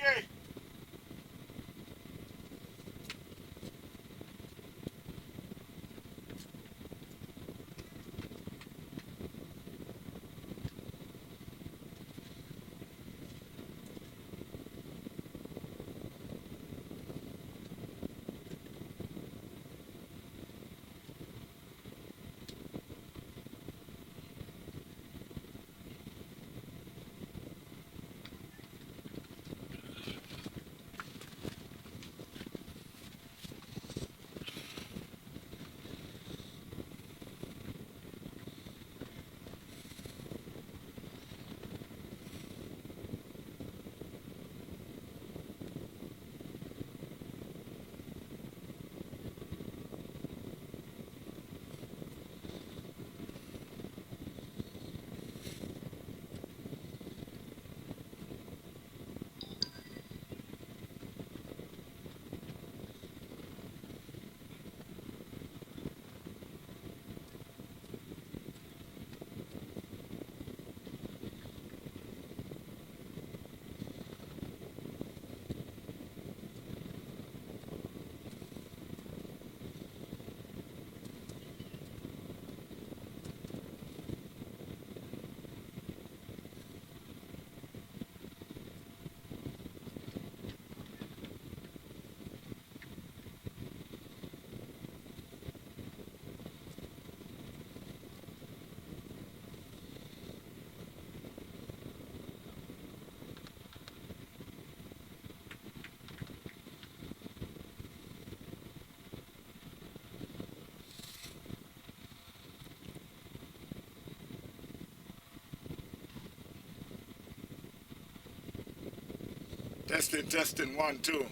Okay. Testing, testing, 1, 2.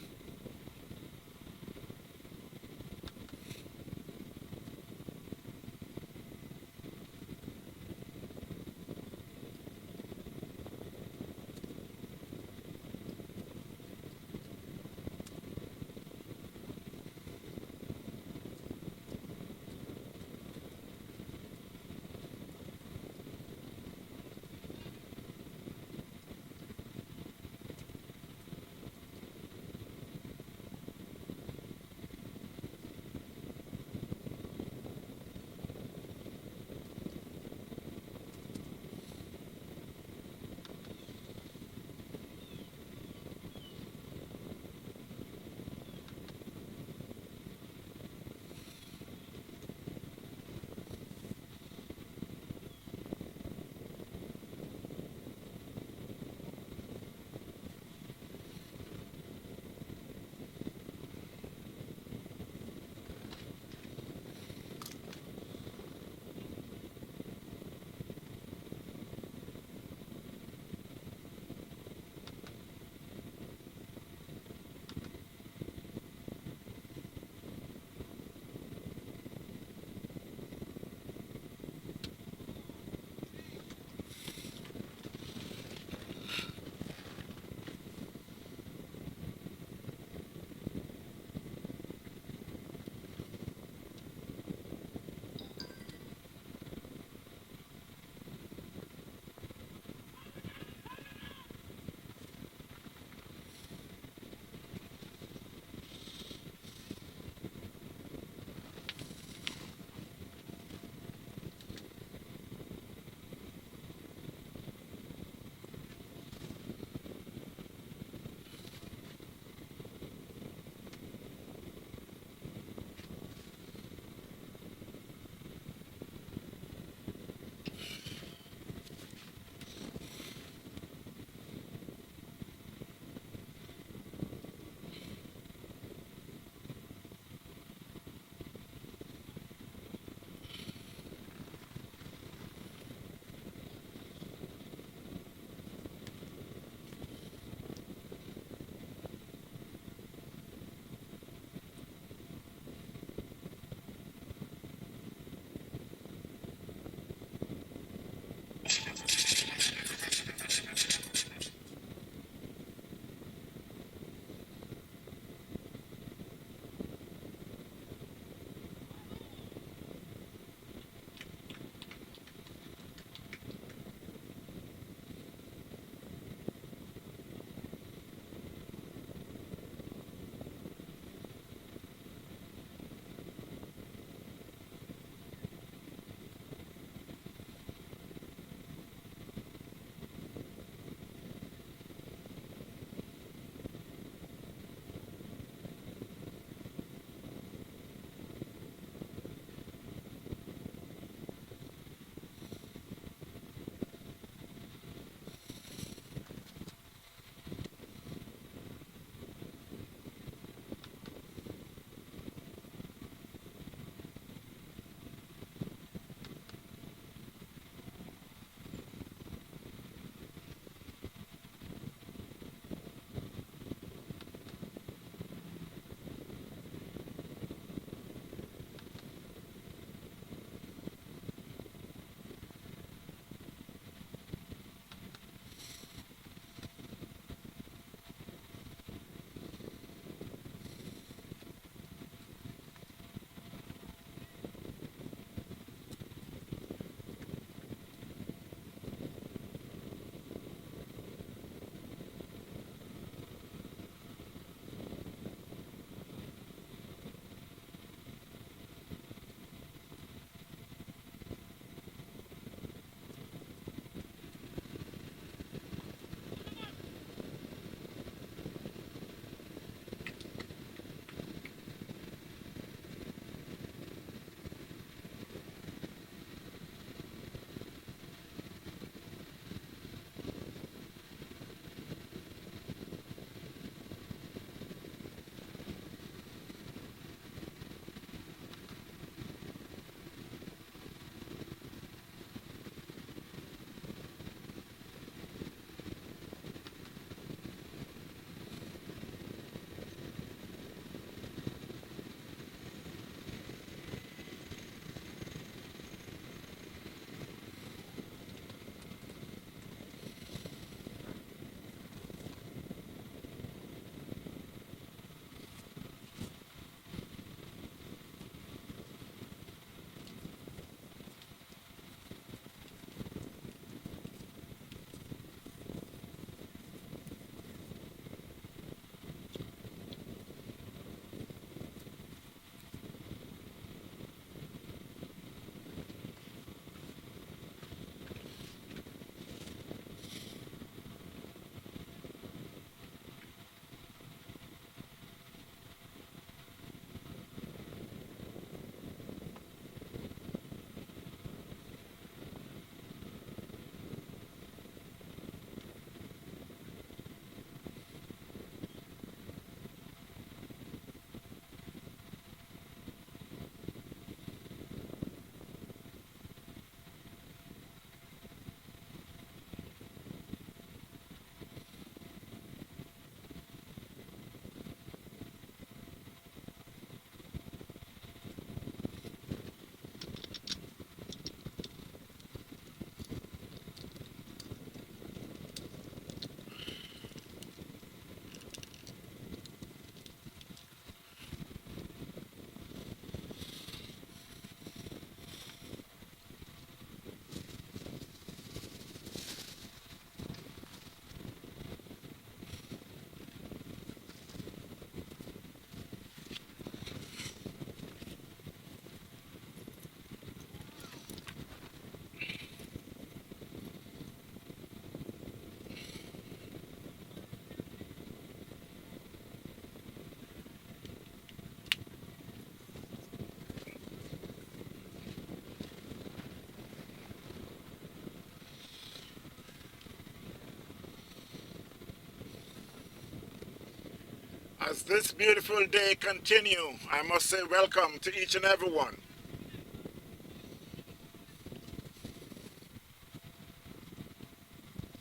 As this beautiful day continue, I must say welcome to each and every one.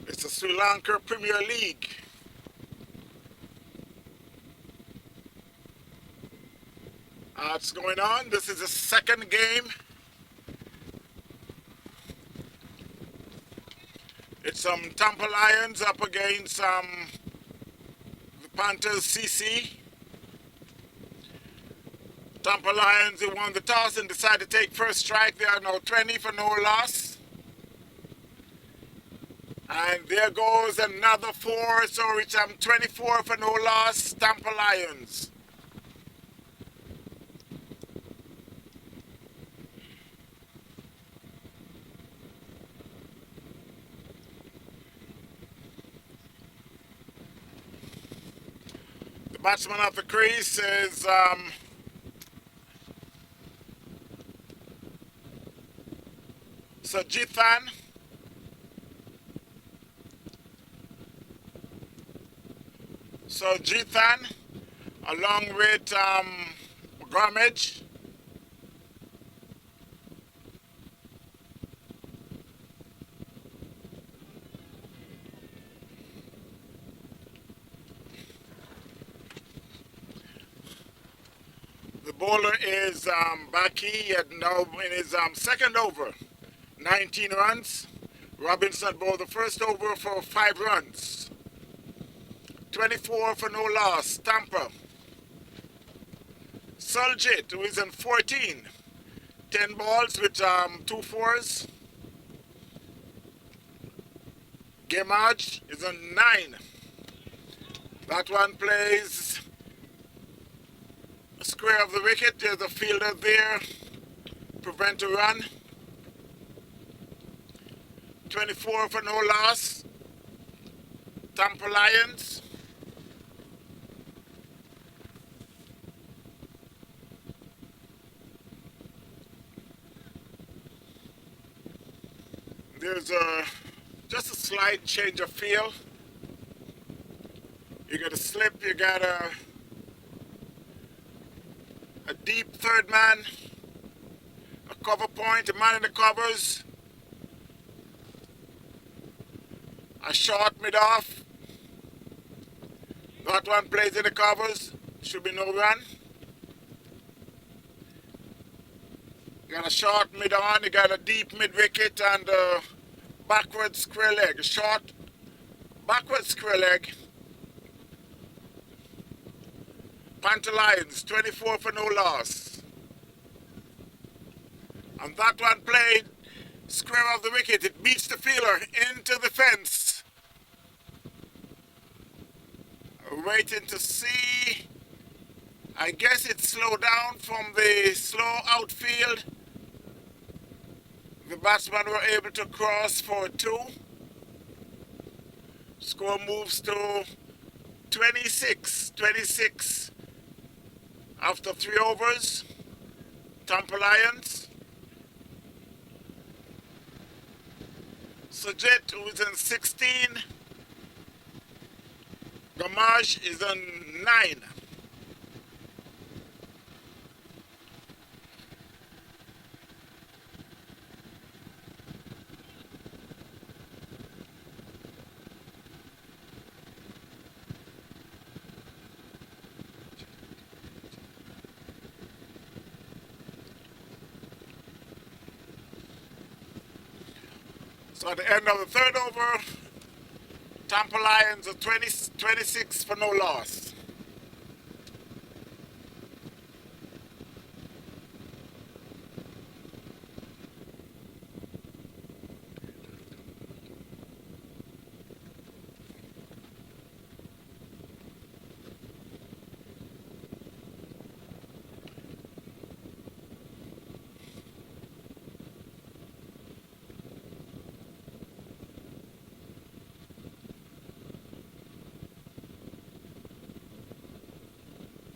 It's the Sri Lanka Premier League. It's going on. This is the second game. It's Tampa Lions up against the Panthers CC. Tampa Lions, they won the toss and decided to take first strike. They are now 20 for no loss. And there goes another 4, so it's 24 for no loss, Tampa Lions. The batsman of the crease is Sajithan. Sajithan, along with Gomage. The bowler is Baki, now in his second over, 19 runs. Robinson bowled the first over for 5 runs. 24 for no loss, Tampa. Suljit, who is in 14, 10 balls with 2 fours. Gemaj is on 9. That one plays a square of the wicket. There's a fielder there, prevent a run. 24 for no loss, Tampa Lions. There's just a slight change of feel. You got a slip, you got a deep third man, a cover point, a man in the covers, a short mid-off. That one plays in the covers, should be no run. You got a short mid-on, you got a deep mid-wicket and a backward square leg. A short backward square leg. Panther Lions, 24 for no loss. And that one played square of the wicket. It beats the fielder into the fence. Waiting to see. I guess it slowed down from the slow outfield. The batsmen were able to cross for 2. Score moves to 26. 26 after 3 overs. Tampa Lions. Sujit, who is in 16. Gamage is on 9. So at the end of the third over, Tampa Lions are 26 for no loss.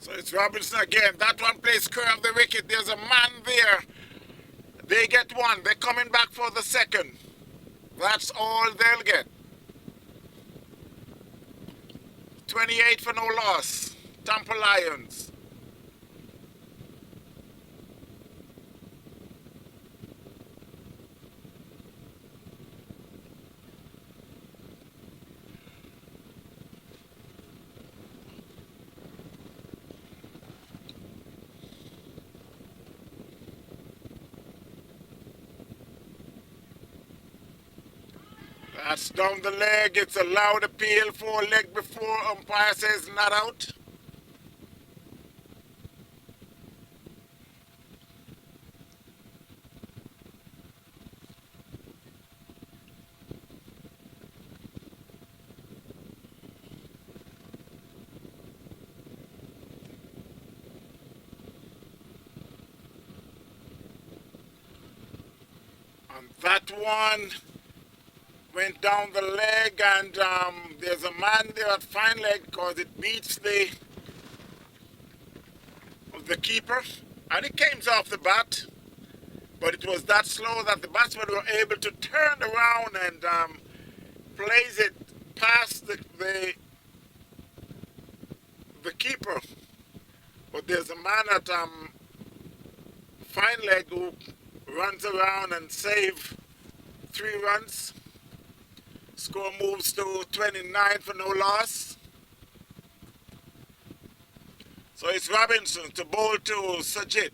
So it's Robinson again. That one plays square of the wicket. There's a man there. They get 1. They're coming back for the second. That's all they'll get. 28 for no loss. Tampa Lions. That's down the leg. It's a loud appeal for a leg before umpire says not out. And that one went down the leg, and there's a man there at fine leg because it beats the keeper, and it came off the bat, but it was that slow that the batsmen were able to turn around and place it past the keeper. But there's a man at fine leg who runs around and save 3 runs. Score moves to 29 for no loss. So it's Robinson to bowl to Sajid.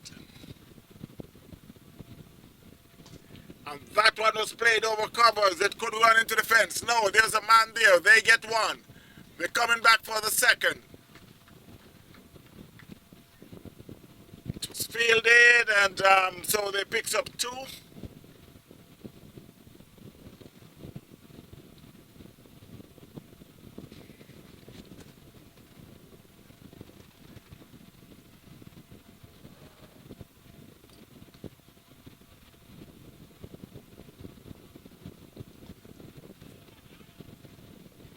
And that one was played over covers. It could run into the fence. No, there's a man there. They get 1. They're coming back for the second. It was fielded, and so they picks up 2.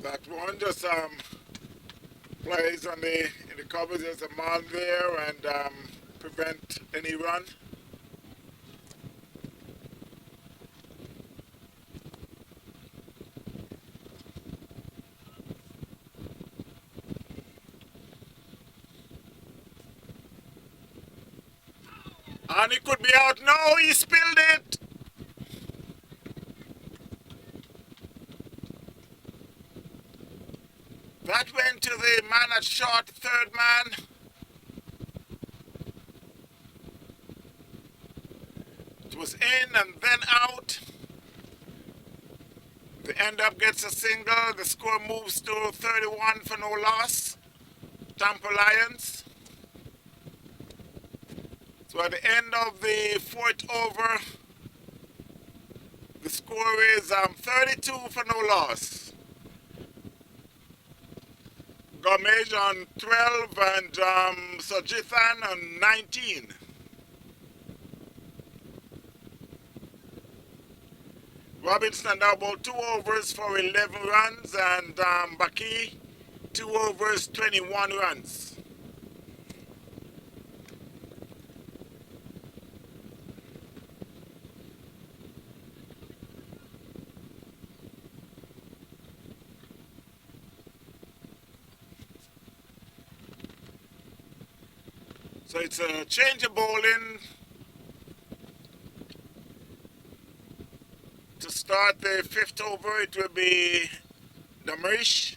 That one just plays on in the covers. There's a man there and prevent any run. And he could be out. No, he spilled it. That went to the man at short, third man. It was in and then out. The end up gets a single. The score moves to 31 for no loss. Tampa Lions. So at the end of the 4th over, the score is 32 for no loss. Gomez on 12 and Sajithan on 19. Robinson now about 2 overs for 11 runs, and Baki 2 overs, 21 runs. So it's a change of bowling to start the 5th over. It will be Damrish.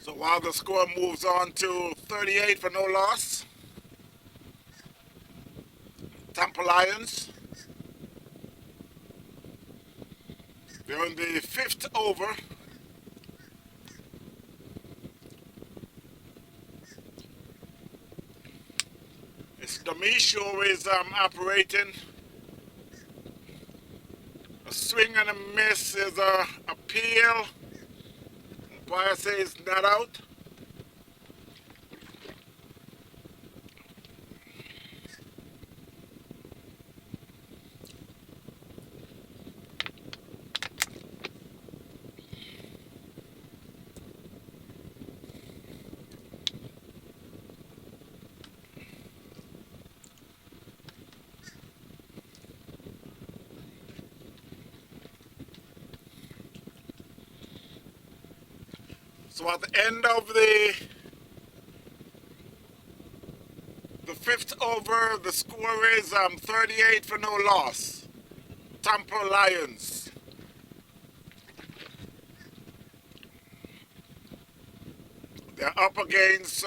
So while the score moves on to 38 for no loss, Tampa Lions, they're in the fifth over. It's Domicio is operating. A swing and a miss is a appeal. Umpire says not out. So at the end of the fifth over, the score is 38 for no loss. Tampa Lions. They're up against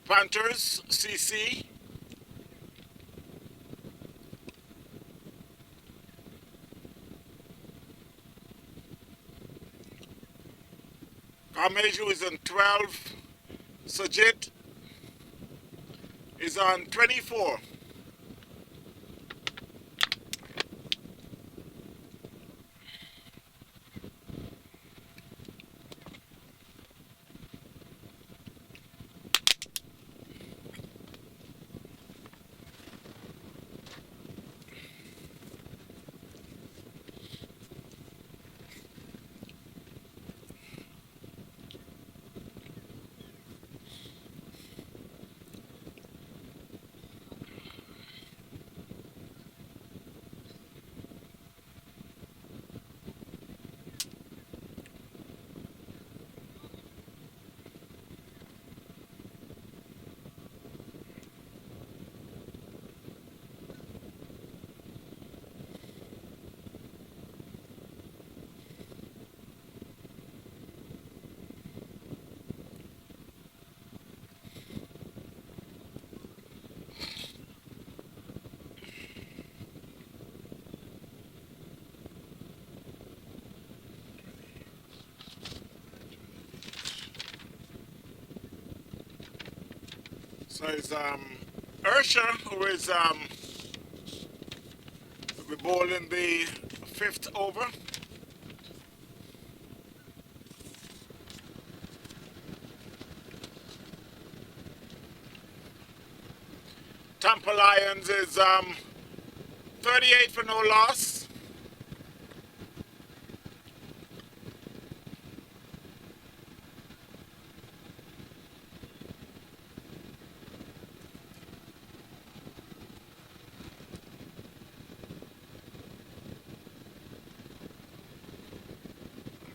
Panthers, CC. Kameju is on 12. Sajid is on 24. So it's Ursher who is the ball in the fifth over. Tampa Lions is 38 for no loss.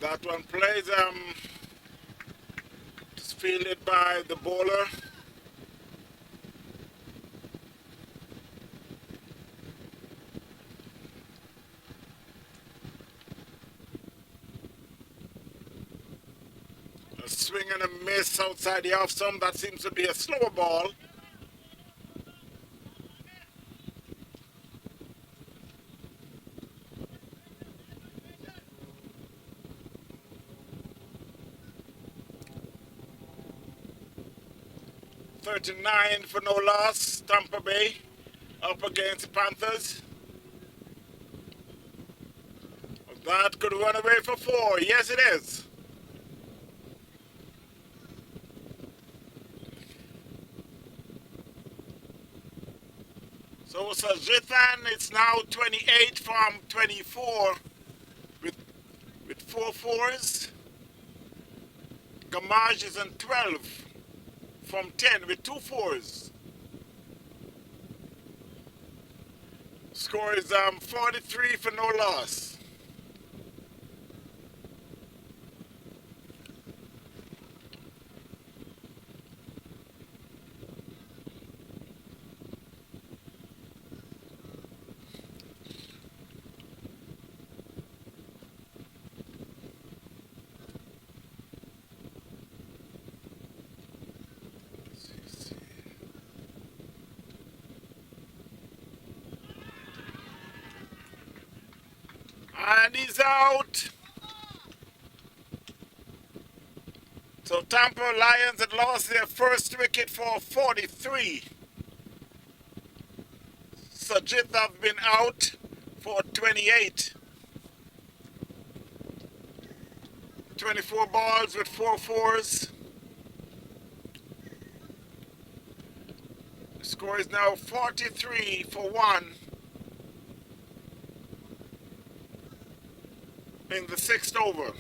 That one plays just fielded by the bowler. A swing and a miss outside the off stump. That seems to be a slower ball. $39 for no loss. Tampa Bay up against the Panthers. That could run away for 4. Yes, it is. So Sajithan, it's now 28 from 24 with 4 fours. Gamage is on 12 from 10 with 2 fours. Score is 43 for no loss. And he's out. So Tampa Lions had lost their first wicket for 43. Sajith have been out for 28. 24 balls with 4 fours. The score is now 43 for 1 in the 6th over.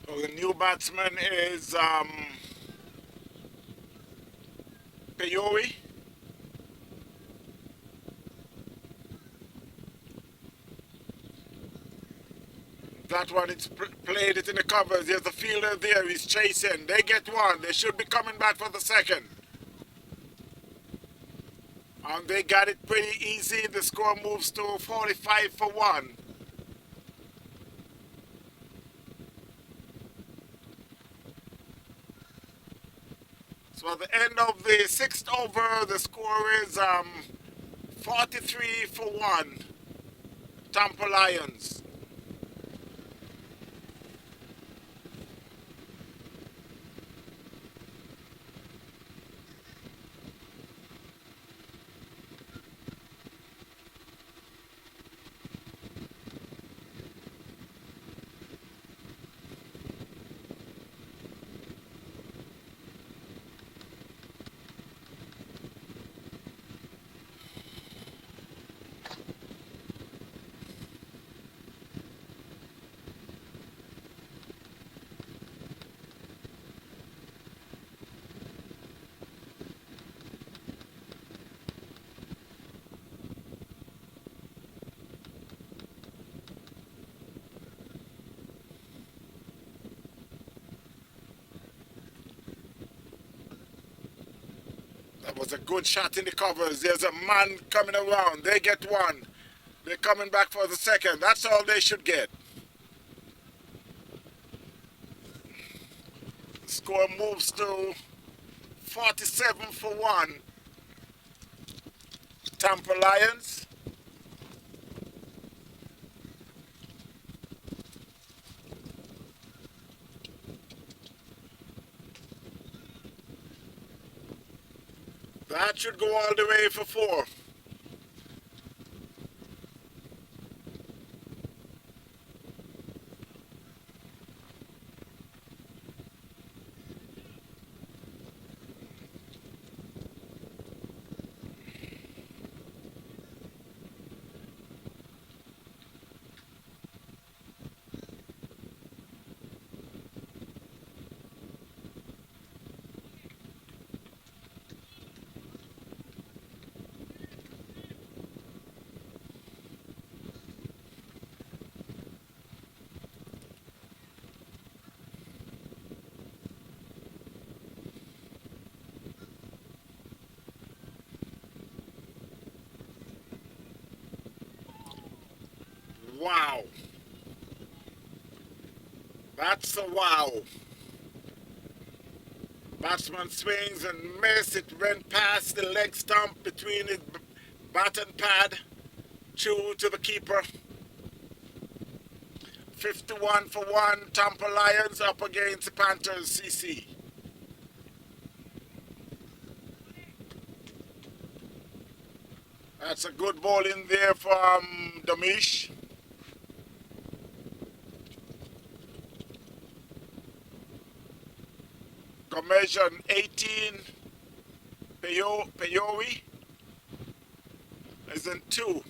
So the new batsman is Peyoe. That one, it's played it in the covers. There's a fielder there, he's chasing. They get one. They should be coming back for the second. And they got it pretty easy. The score moves to 45 for 1. So at the end of the 6th over, the score is 43 for 1. Tampa Lions. That was a good shot in the covers. There's a man coming around. They get one. They're coming back for the second. That's all they should get. The score moves to 47 for 1. Tampa Lions. That should go all the way for 4. Wow. That's a wow. Batsman swings and miss. It went past the leg stump between his bat and pad. True to the keeper. 51-1 Tampa Lions up against the Panthers CC. That's a good ball in there from Damish. Commission 18, Peyowi is in 2.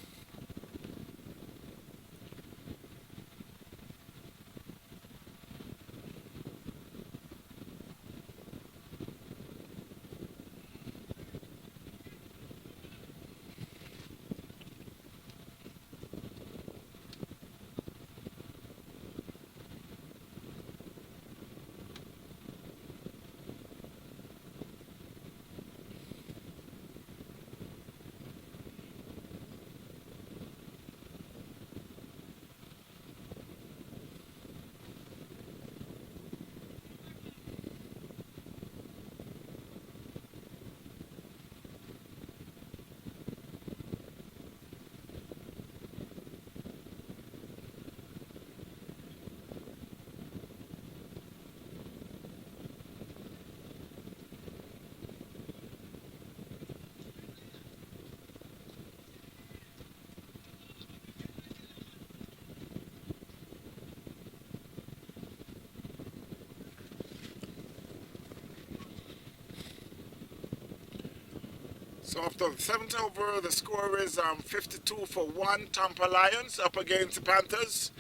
So after the 7th over, the score is 52-1 Tampa Lions up against the Panthers.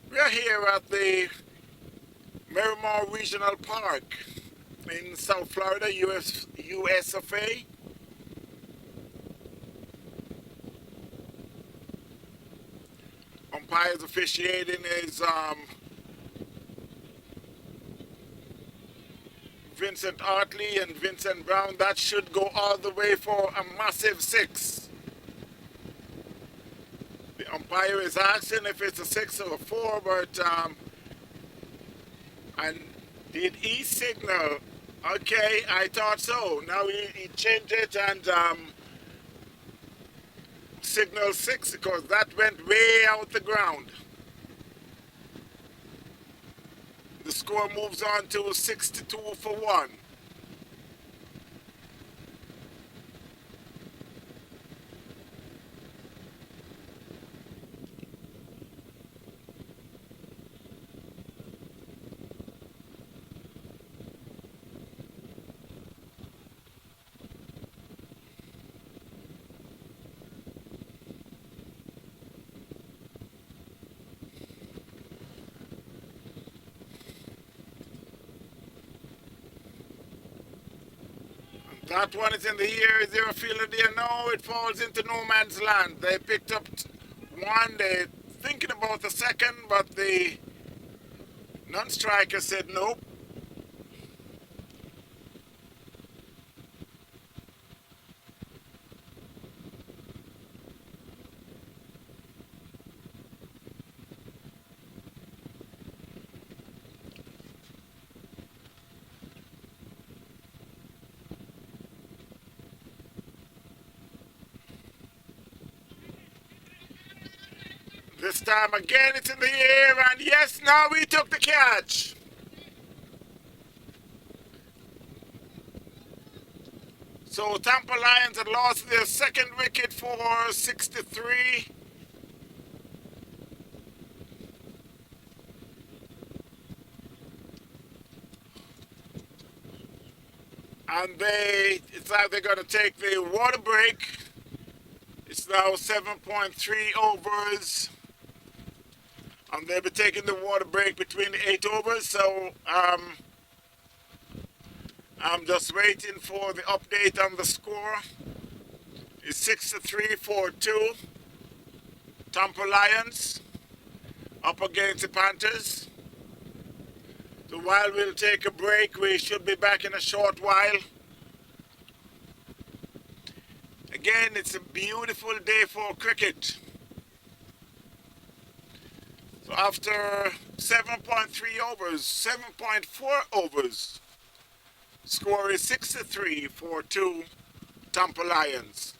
We are here at the Miramar Regional Park in South Florida, US of A. Umpires officiating is Vincent Hartley and Vincent Brown. That should go all the way for a massive 6. The umpire is asking if it's a 6 or a 4, but and did he signal? Okay, I thought so. Now he changed it and signal 6 because that went way out the ground. The score moves on to 62-1. That one is in the air. Is there a fielder there? No, it falls into no man's land. They picked up one. They're thinking about the second, but the non-striker said nope. This time again it's in the air, and yes, now we took the catch. So Tampa Lions had lost their second wicket for 63. And it's like they're going to take the water break. It's now 7.3 overs. And they'll be taking the water break between the 8 overs. So I'm just waiting for the update on the score. It's 6-3 for 2. Tampa Lions up against the Panthers. So while we'll take a break, we should be back in a short while. Again, it's a beautiful day for cricket. So after 7.3 overs, 7.4 overs, score is 6-3 for 2 Tampa Lions.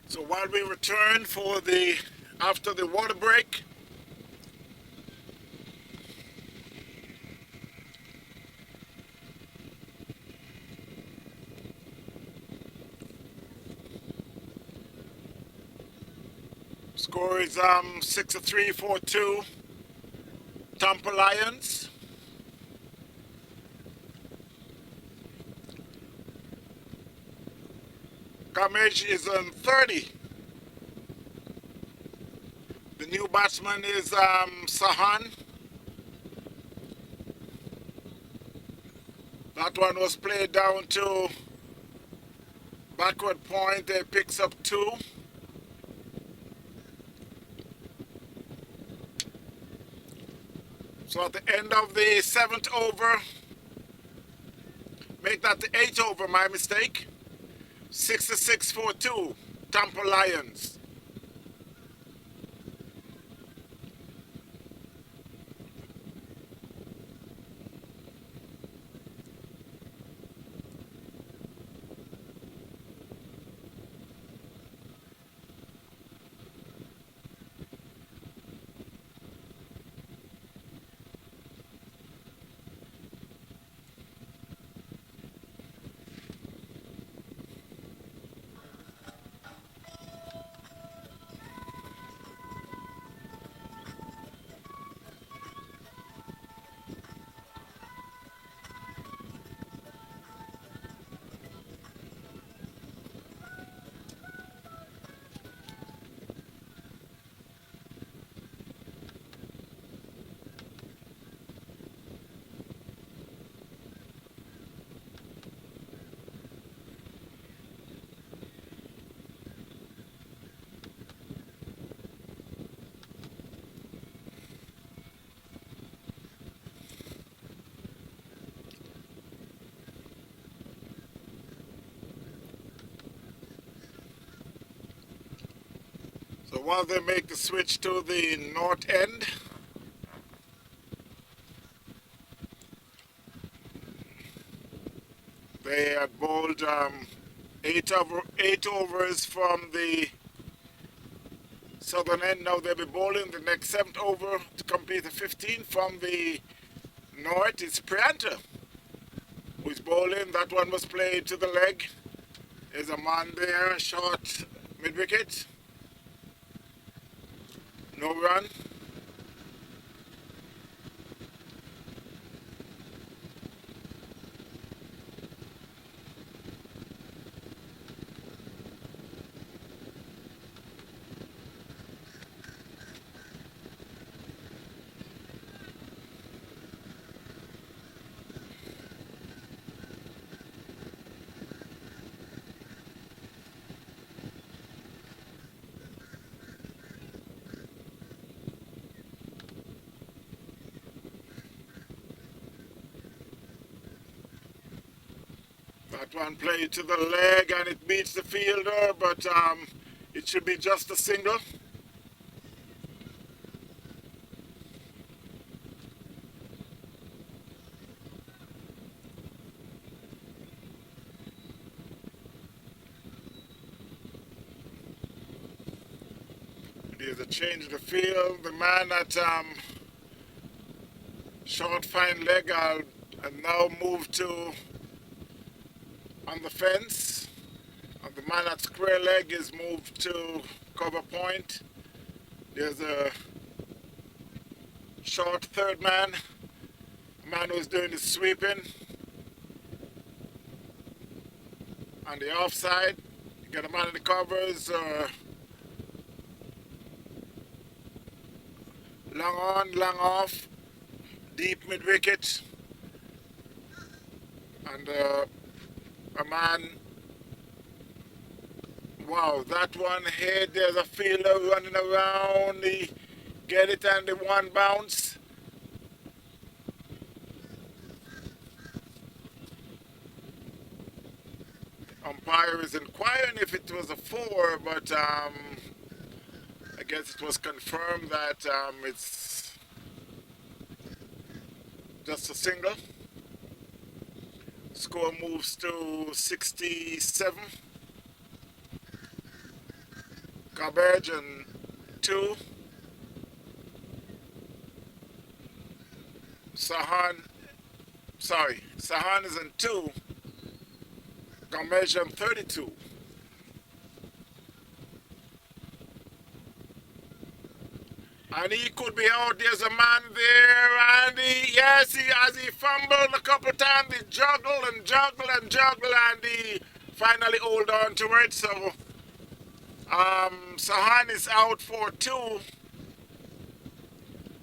So while we return after the water break, score is 6-3, 4-2, Tampa Lions. Kamej is on 30. The new batsman is Sahan. That one was played down to backward point. It picks up 2. So at the end of the 7th over, make that the 8th over, my mistake. 6-6, 4-2, Tampa Lions. So while they make the switch to the north end, they had bowled 8 overs from the southern end. Now they'll be bowling the next 7th over to complete the 15 from the north. It's Prianta who's bowling. That one was played to the leg. There's a man there, short mid-wicket. No run. That one played to the leg and it beats the fielder, but it should be just a single. There's a change in the field. The man at short fine leg and now move to on the fence, and the man at square leg is moved to cover point. There's a short third man, a man who's doing the sweeping. On the offside, you got a man in the covers, long on, long off, deep mid wicket, and a man, wow, that one hit. There's a fielder running around. He get it and the one bounce. Umpire is inquiring if it was a 4, but I guess it was confirmed that it's just a single. Score moves to 67. Garbage in 2. Sahan is in 2. Garbage in 32. And he could be out. There's a man there, and yes, as he fumbled a couple times, he juggled and juggled and juggled, and he finally hold on to it. So Sahan is out for 2.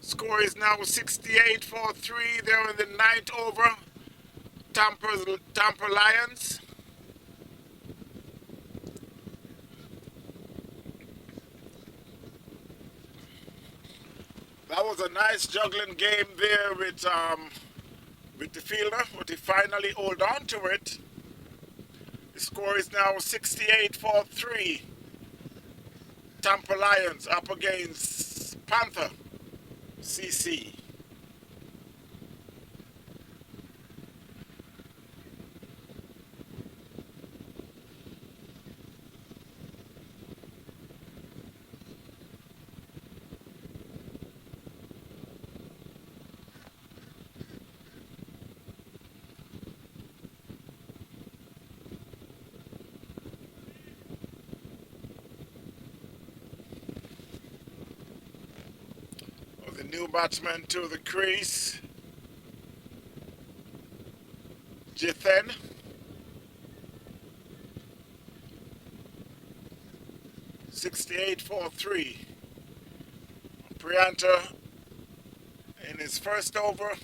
Score is now 68-3. They're in the 9th over. Tampa Lions. That was a nice juggling game there with the fielder, but he finally hold on to it. The score is now 68-3. Tampa Lions up against Panther CC. The new batsman to the crease, Jithen. $68-3. Prianta in his first over,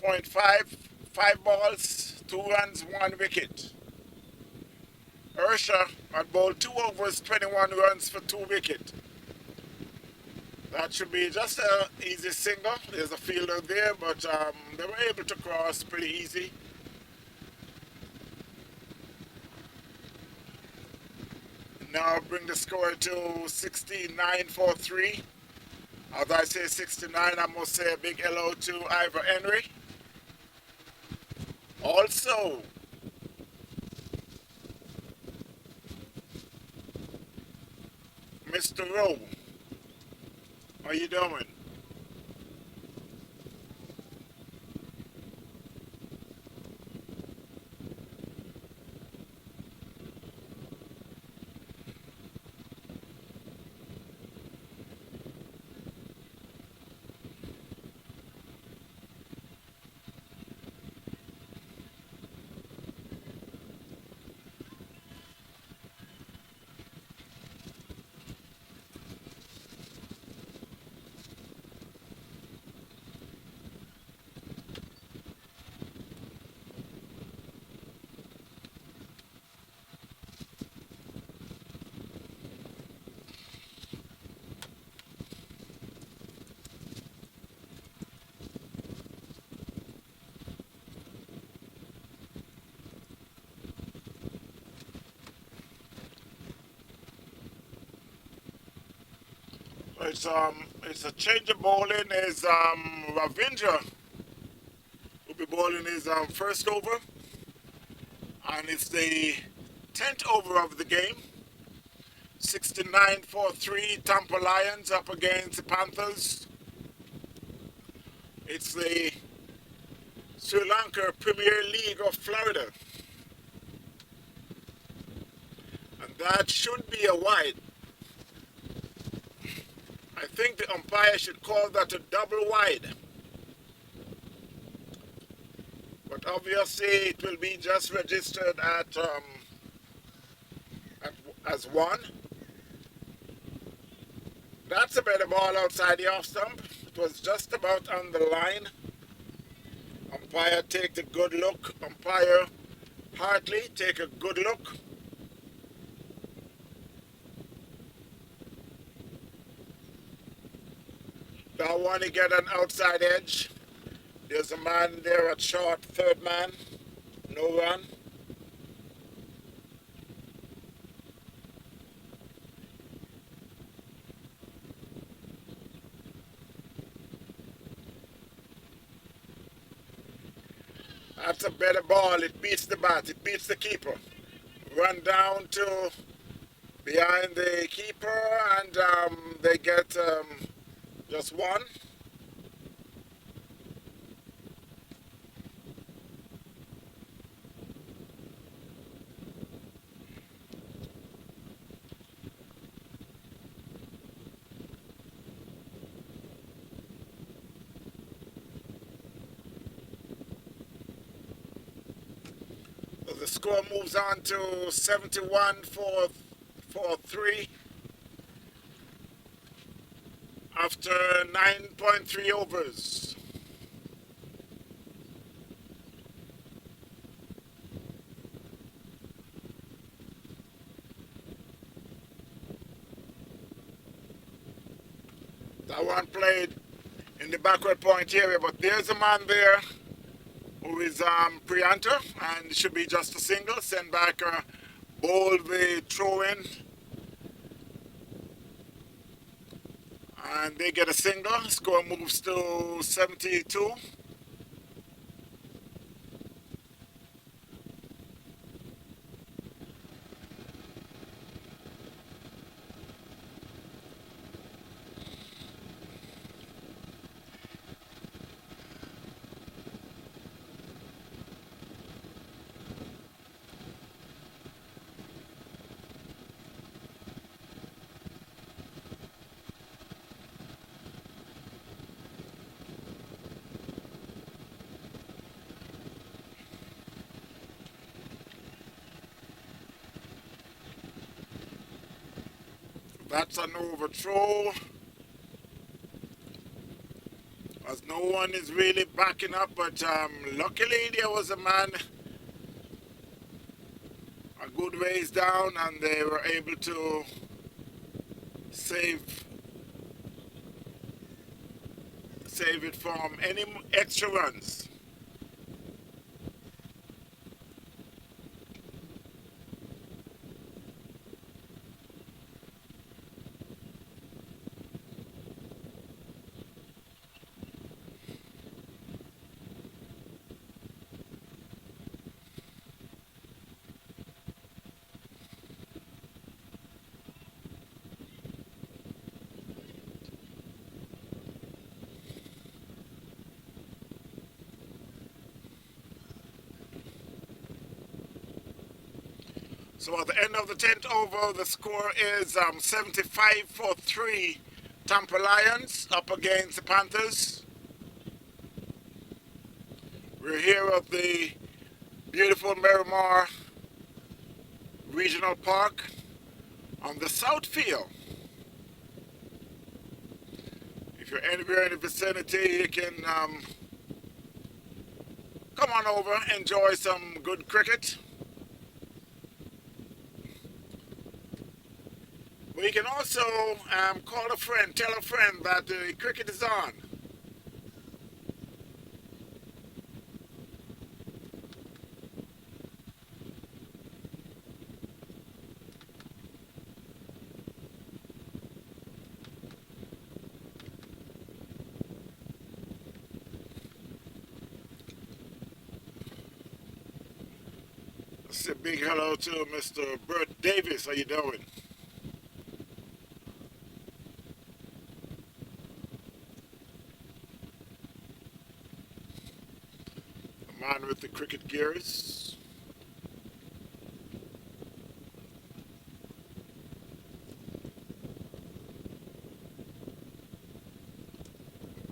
0.5, 5 balls, 2 runs, 1 wicket. Ursha had bowled 2 overs, 21 runs for 2 wickets. That should be just an easy single. There's a fielder there, but they were able to cross pretty easy. Now bring the score to 69-3. As I say 69, I must say a big hello to Ivor Henry. Also, Mr. Rowe. How you doing? It's a change of bowling. Is Ravindra will be bowling his first over, and it's the 10th over of the game. 69-3. Tampa Lions up against the Panthers. It's the Sri Lanka Premier League of Florida, and that should be a wide. I think the umpire should call that a double wide. But obviously it will be just registered as 1. That's a better ball outside the off stump. It was just about on the line. Umpire take the good look. Umpire Hartley take a good look. Don't want to get an outside edge. There's a man there at short, third man. No run. That's a better ball. It beats the bat. It beats the keeper. Run down to behind the keeper, and they get just one. So the score moves on to 71 for 3 after 9.3 overs. That one played in the backward point area, but there's a man there who is pre-hunter, and it should be just a single. Send back bowl the throw in, and they get a single. Score moves to 72. That's an overthrow, as no one is really backing up, but luckily there was a man a good ways down, and they were able to save it from any extra runs. So at the end of the 10th over, the score is 75 for 3 Tampa Lions up against the Panthers. We're here at the beautiful Miramar Regional Park on the South Field. If you're anywhere in the vicinity, you can come on over, enjoy some good cricket. But you can also call a friend, tell a friend that the cricket is on. Let's say a big hello to Mr. Bert Davis. How you doing? Man with the cricket gears.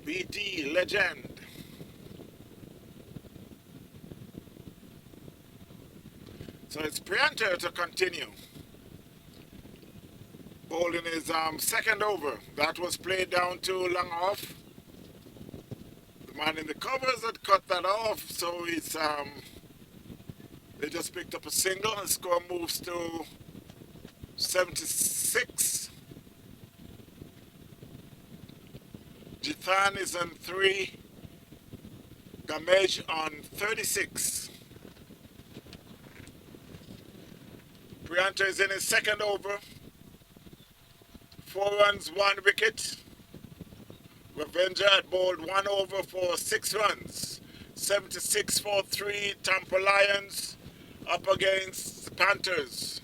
BD legend. So it's pre-hunter to continue. Bowling his second over. That was played down too long off. Man in the covers had cut that off, so it's they just picked up a single, and score moves to 76. Jithan is on 3, Gamej on 36. Prianta is in his second over, 4 runs, 1 wicket. Revenger had bowled 1 over for 6 runs. 76 for 3 Tampa Lions up against the Panthers.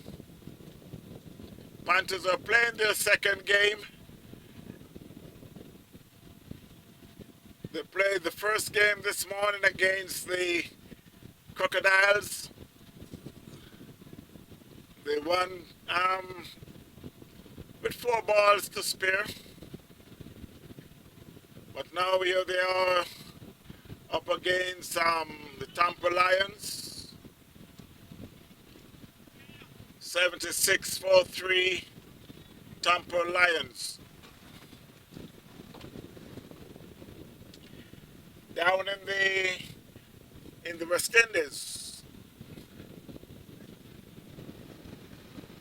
Panthers are playing their second game. They played the first game this morning against the Crocodiles. They won with 4 balls to spare. But now here they are up against the Tampa Lions. 76-43 Tampa Lions. Down in the West Indies,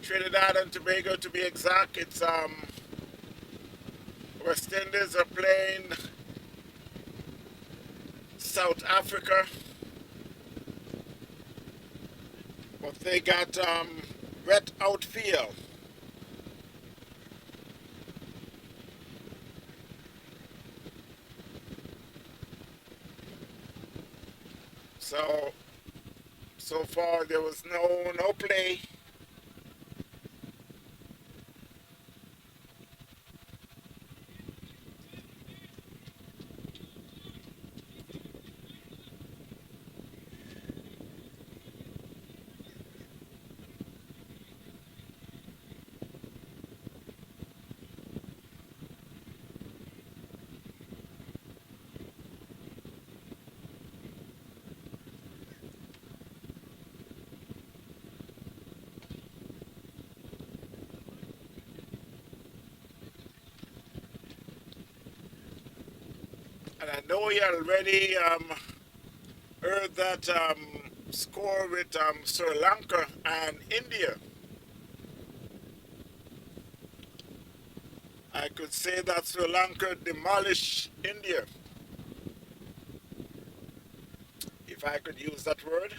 Trinidad and Tobago to be exact, it's West Indies are playing South Africa, but they got wet outfield. So far there was no play. And I know you already heard that score with Sri Lanka and India. I could say that Sri Lanka demolished India, if I could use that word.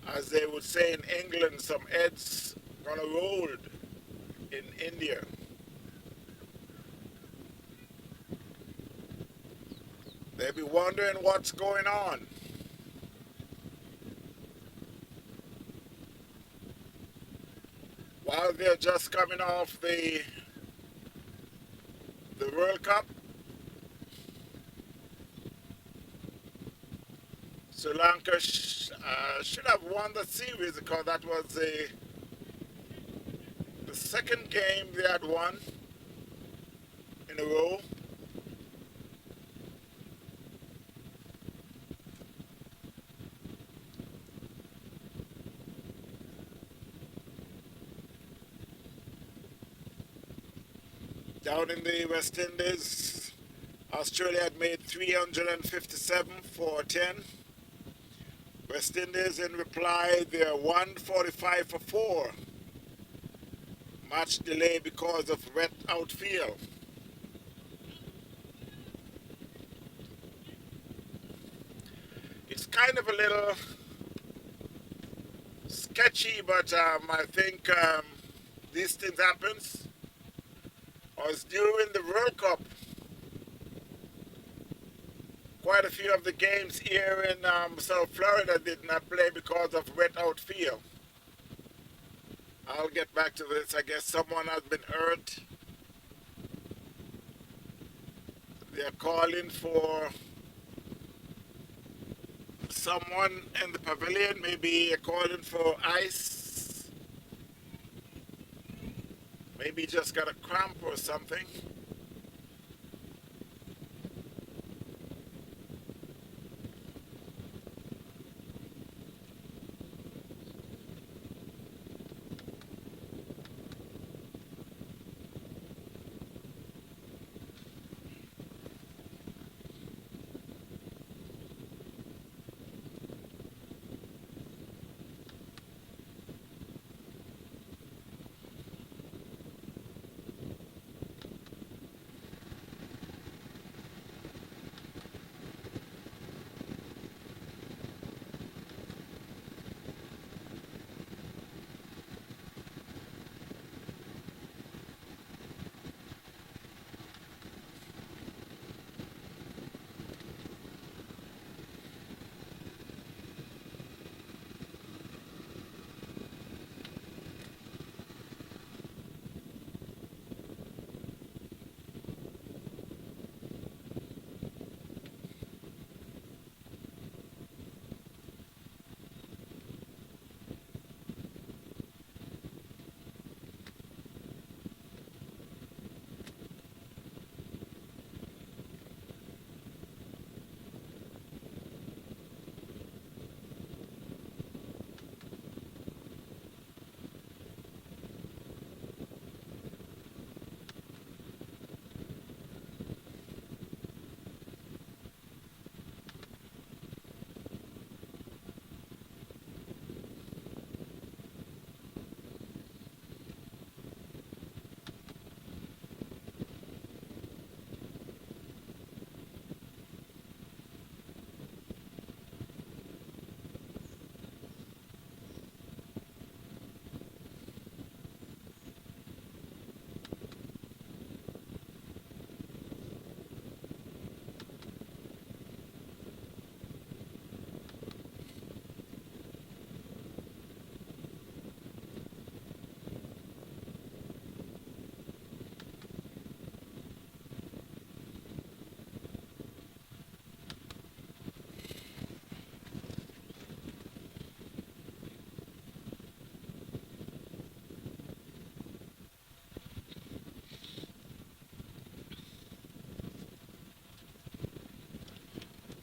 As they would say in England, some heads gonna roll in India. They'll be wondering what's going on. While they're just coming off the World Cup, Sri Lanka should have won the series because that was the second game they had won in a row. Down in the West Indies, Australia had made 357 for 10. West Indies in reply, they're 145 for 4. Match delay because of wet outfield. It's kind of a little sketchy, but I think these things happens. As during the World Cup, quite a few of the games here in South Florida did not play because of wet outfield. I'll get back to this. I guess someone has been hurt. They're calling for someone in the pavilion, maybe calling for ice. Maybe just got a cramp or something.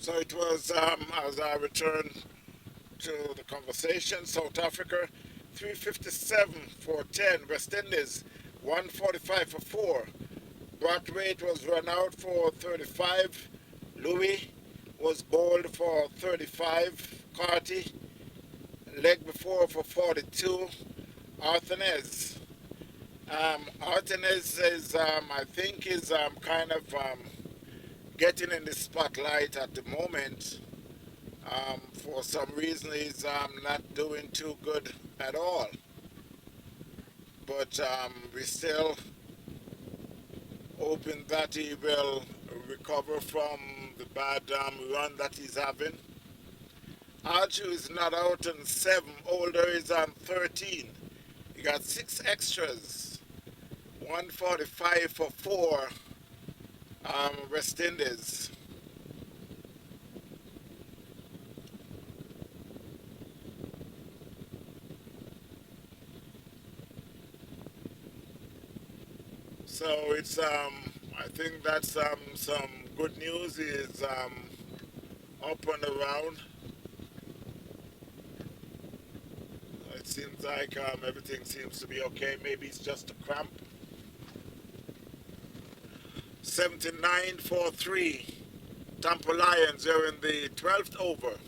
So it was, as I return to the conversation, South Africa 357 for 10, West Indies 145 for 4. Brathwaite was run out for 35. Louis was bowled for 35. Carty leg before for 42. Arthanez. Arthanez is, I think, is kind of getting in the spotlight at the moment. For some reason, he's not doing too good at all. But we still hoping that he will recover from the bad run that he's having. Archer is not out on 7. Older is on 13. He got 6 extras. 145 for 4. West Indies. So it's I think that's some good news. Is up and around. It seems like everything seems to be okay. Maybe it's just a cramp. 79 for 3. Tampa Lions are in the 12th over.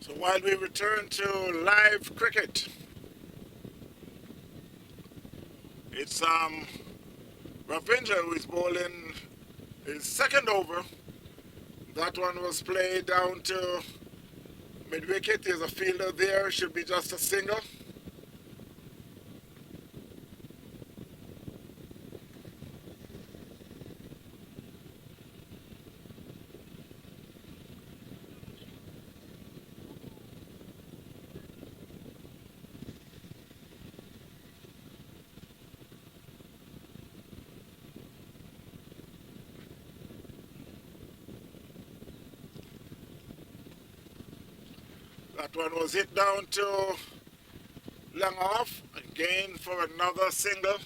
So while we return to live cricket, it's Ravinder who is bowling his second over. That one was played down to mid wicket. There's a fielder there, should be just a single. That one was hit down to long off, again for another single.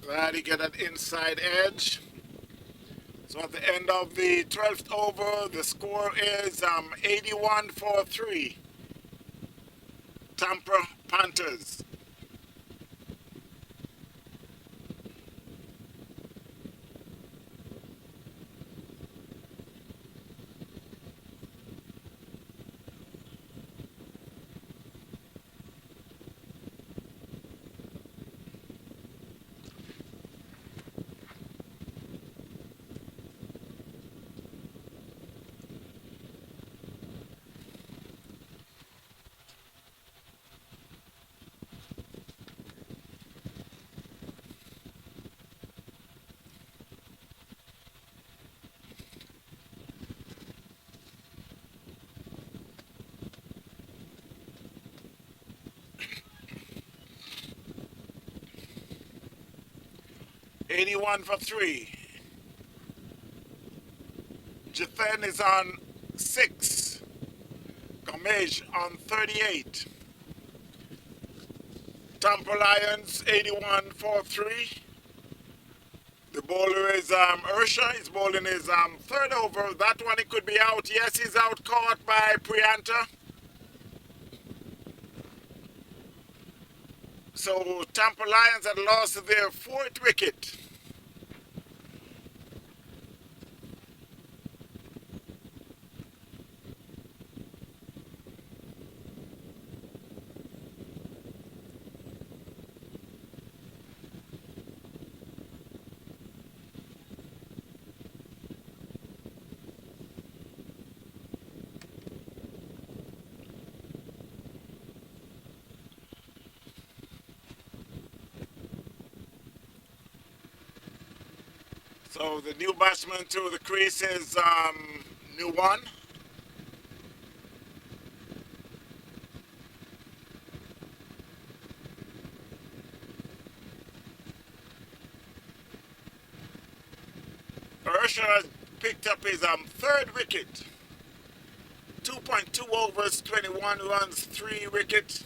Glad he get an inside edge. So at the end of the 12th over, the score is 81 for 3. Tampa Panthers. $81 for 3. Jathan is on 6. Kamej on 38. Tampa Lions 81 for 3. The bowler is Ursha. He's bowling his third over. That one he could be out. Yes, he's out, caught by Prianta. So Tampa Lions had lost their fourth wicket. So the new batsman to the crease is new one. Ursha has picked up his third wicket. 2.2 overs, 21 runs, 3 wickets.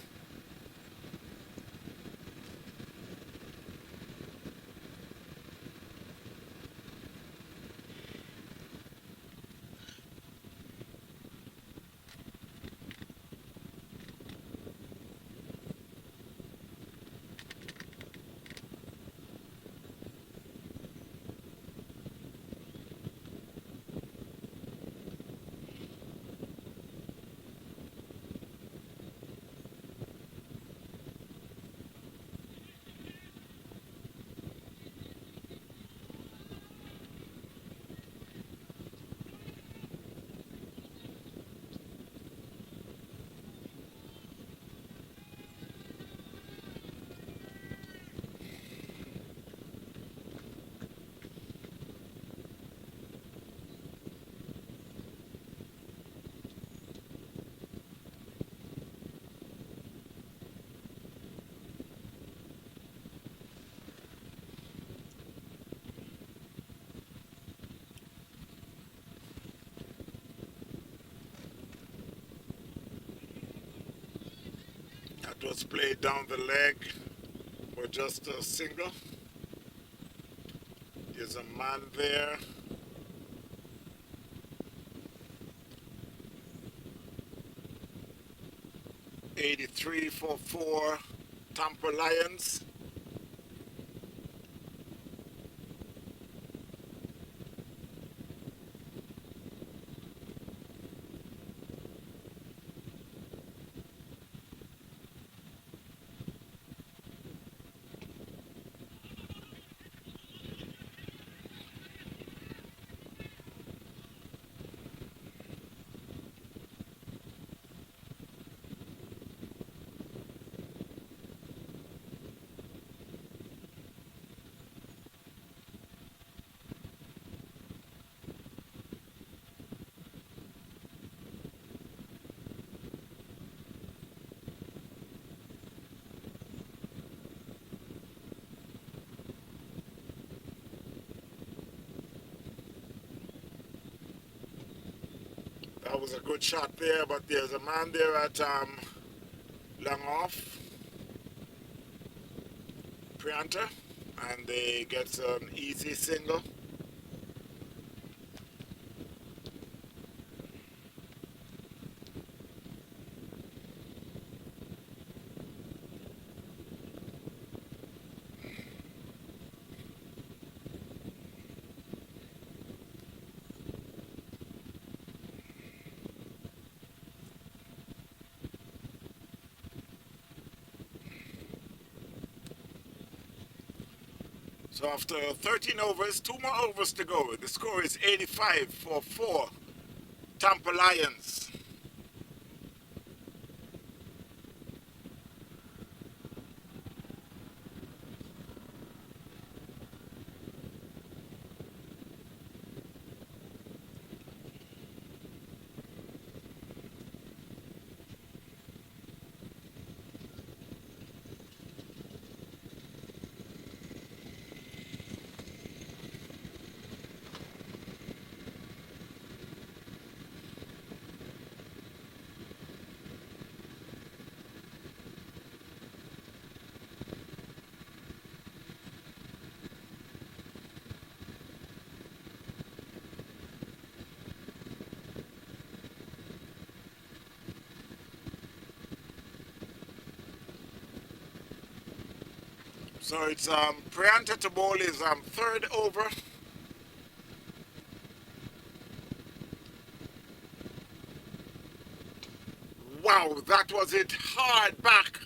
That was played down the leg for just a single. There's a man there. '83 for 4 Tampa Lions. That was a good shot there, but there's a man there at long off, Prianta, and they get an easy single. So after 13 overs, 2 more overs to go. The score is 85 for 4 Tampa Lions. So it's Prianta to bowl is third over. Wow, that was it. Hard back.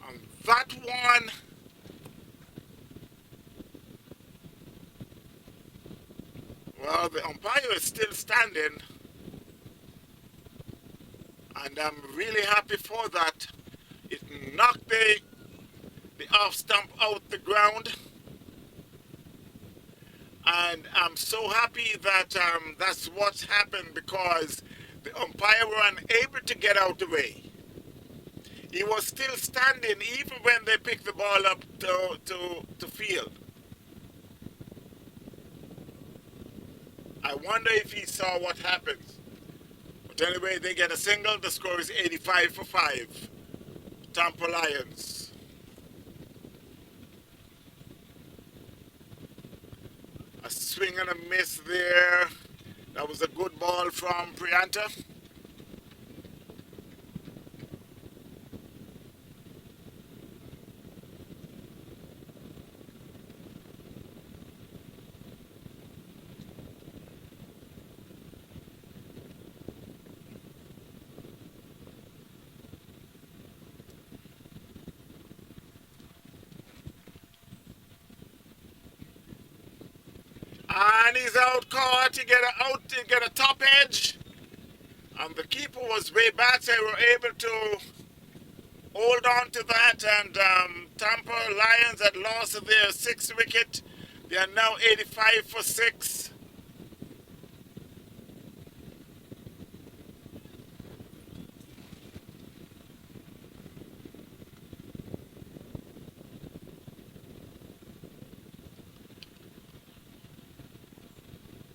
And that one, well, the umpire is still standing. And I'm really happy for that. It knocked the off stump out the ground. And I'm so happy that that's what's happened, because the umpire were unable to get out the way. He was still standing even when they picked the ball up to field. I wonder if he saw what happened. But anyway, they get a single. The score is 85 for 5. Tampa Lions. A swing and a miss there. That was a good ball from Prianta. And he's out caught to get a top edge. And the keeper was way back, so they were able to hold on to that. And Tampa Lions had lost their 6th wicket. They are now 85 for 6.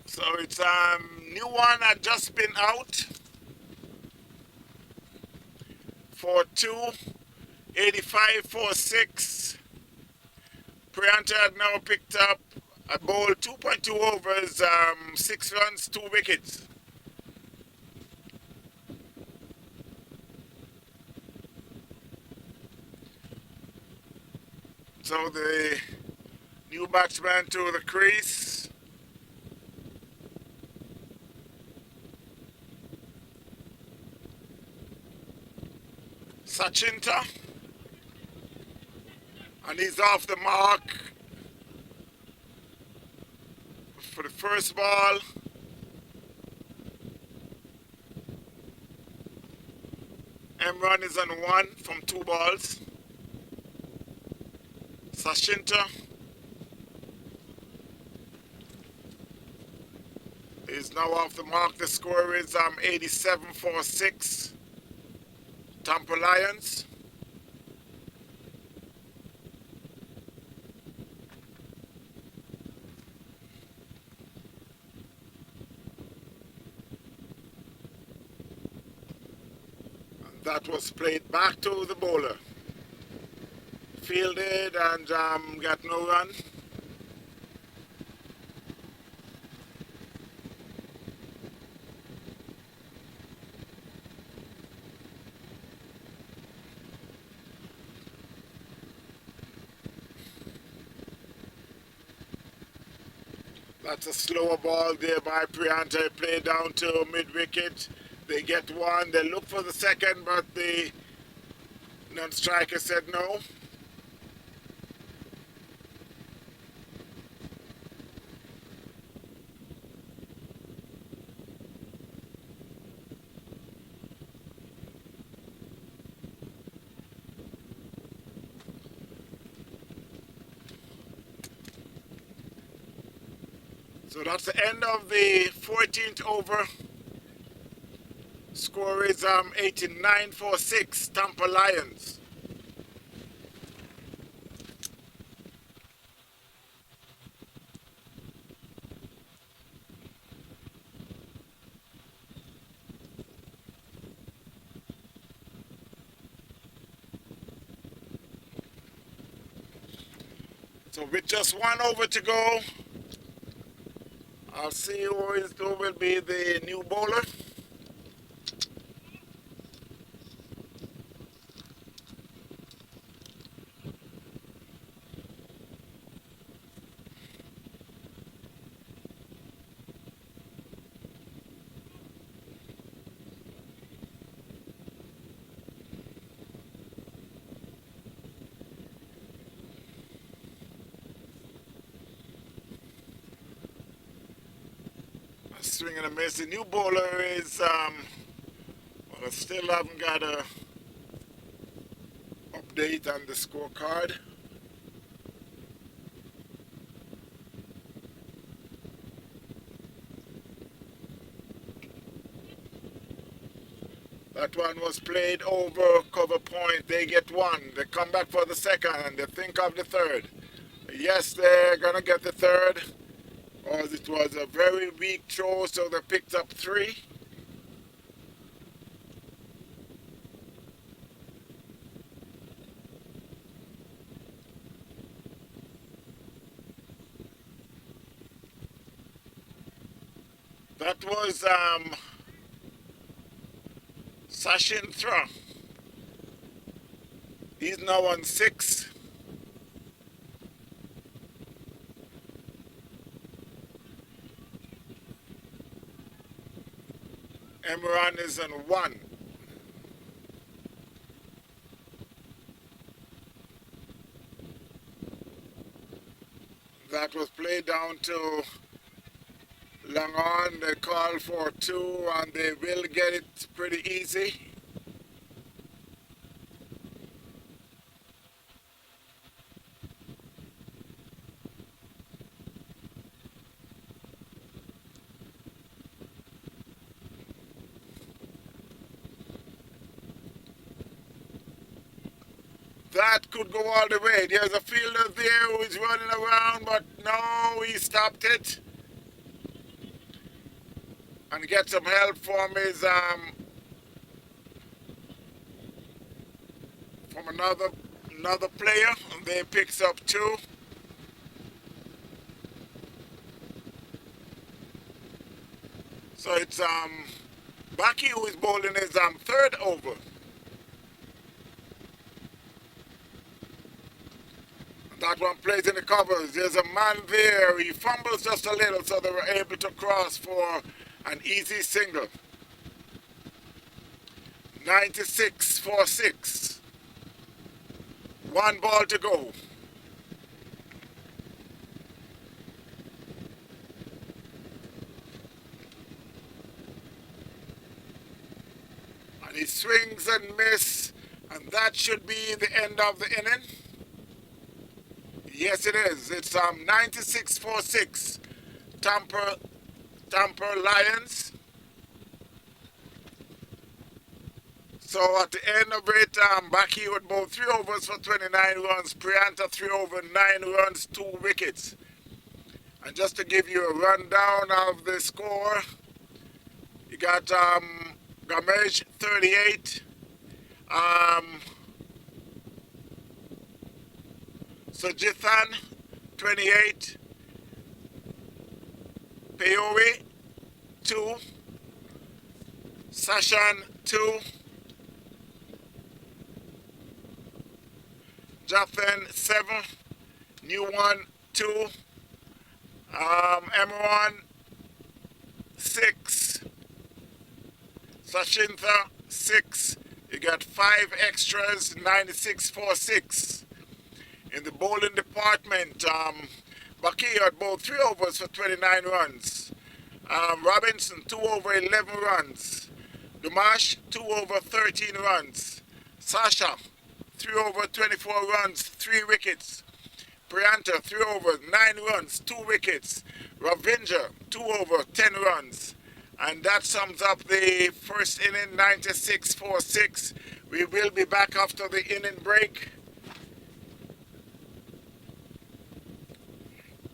So it's new one had just been out for 2, 85 for 6. Prianta had now picked up a ball 2.2 overs, 6 runs, 2 wickets. So the new batsman to the crease. Sachinta, and he's off the mark for the first ball. Emran is on 1 from 2 balls. Sachinta is now off the mark. The score is 87 for 6. Tampa Lions. And that was played back to the bowler. Fielded and got no run. That's a slower ball there by Prianta. Played down to mid-wicket. They get 1. They look for the second, but the non-striker said no. So that's the end of the 14th over. Score is 89 for 6, Tampa Lions. So with just 1 over to go, I'll see who will be the new bowler. swing and a miss. The new bowler is, well, I still haven't got a update on the scorecard. That one was played over cover point. They get one. They come back for the second and they think of the third. Yes, they're going to get the third. Or it was a very weak throw, so they picked up 3. That was Sachin Thra. He's now on 6. Emran is on 1. That was played down to Lankan. They call for 2 and they will get it pretty easy. That could go all the way. There's a fielder there who is running around, but no, he stopped it. And get some help from his from another player, and they picks up 2. So it's Baki who is bowling his 3rd over. That one plays in the covers. There's a man there. He fumbles just a little, so they were able to cross for an easy single. 96 for 6. 1 ball to go. And he swings and misses, and that should be the end of the inning. Yes, it is. It's 96 for 6. Tampa Lions. So at the end of it, Baki would bowl 3 overs for 29 runs. Prianta 3 over 9 runs, 2 wickets. And just to give you a rundown of the score, you got Gamesh 38, Sujithan 28, Peori 2, Sashan 2, Jathan 7, New One 2, Emran 6, Sashintha 6. You got 5 extras, 96 for 6. In the bowling department, Baki had bowled 3 overs for 29 runs. Robinson 2 over 11 runs. Dumash 2 over 13 runs. Sasha 3 over 24 runs, 3 wickets. Prianta 3 over 9 runs, 2 wickets. Ravinder 2 over 10 runs. And that sums up the first inning, 96 for 6. We will be back after the inning break.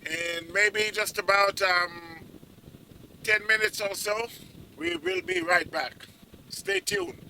In maybe just about 10 minutes or so, we will be right back. Stay tuned.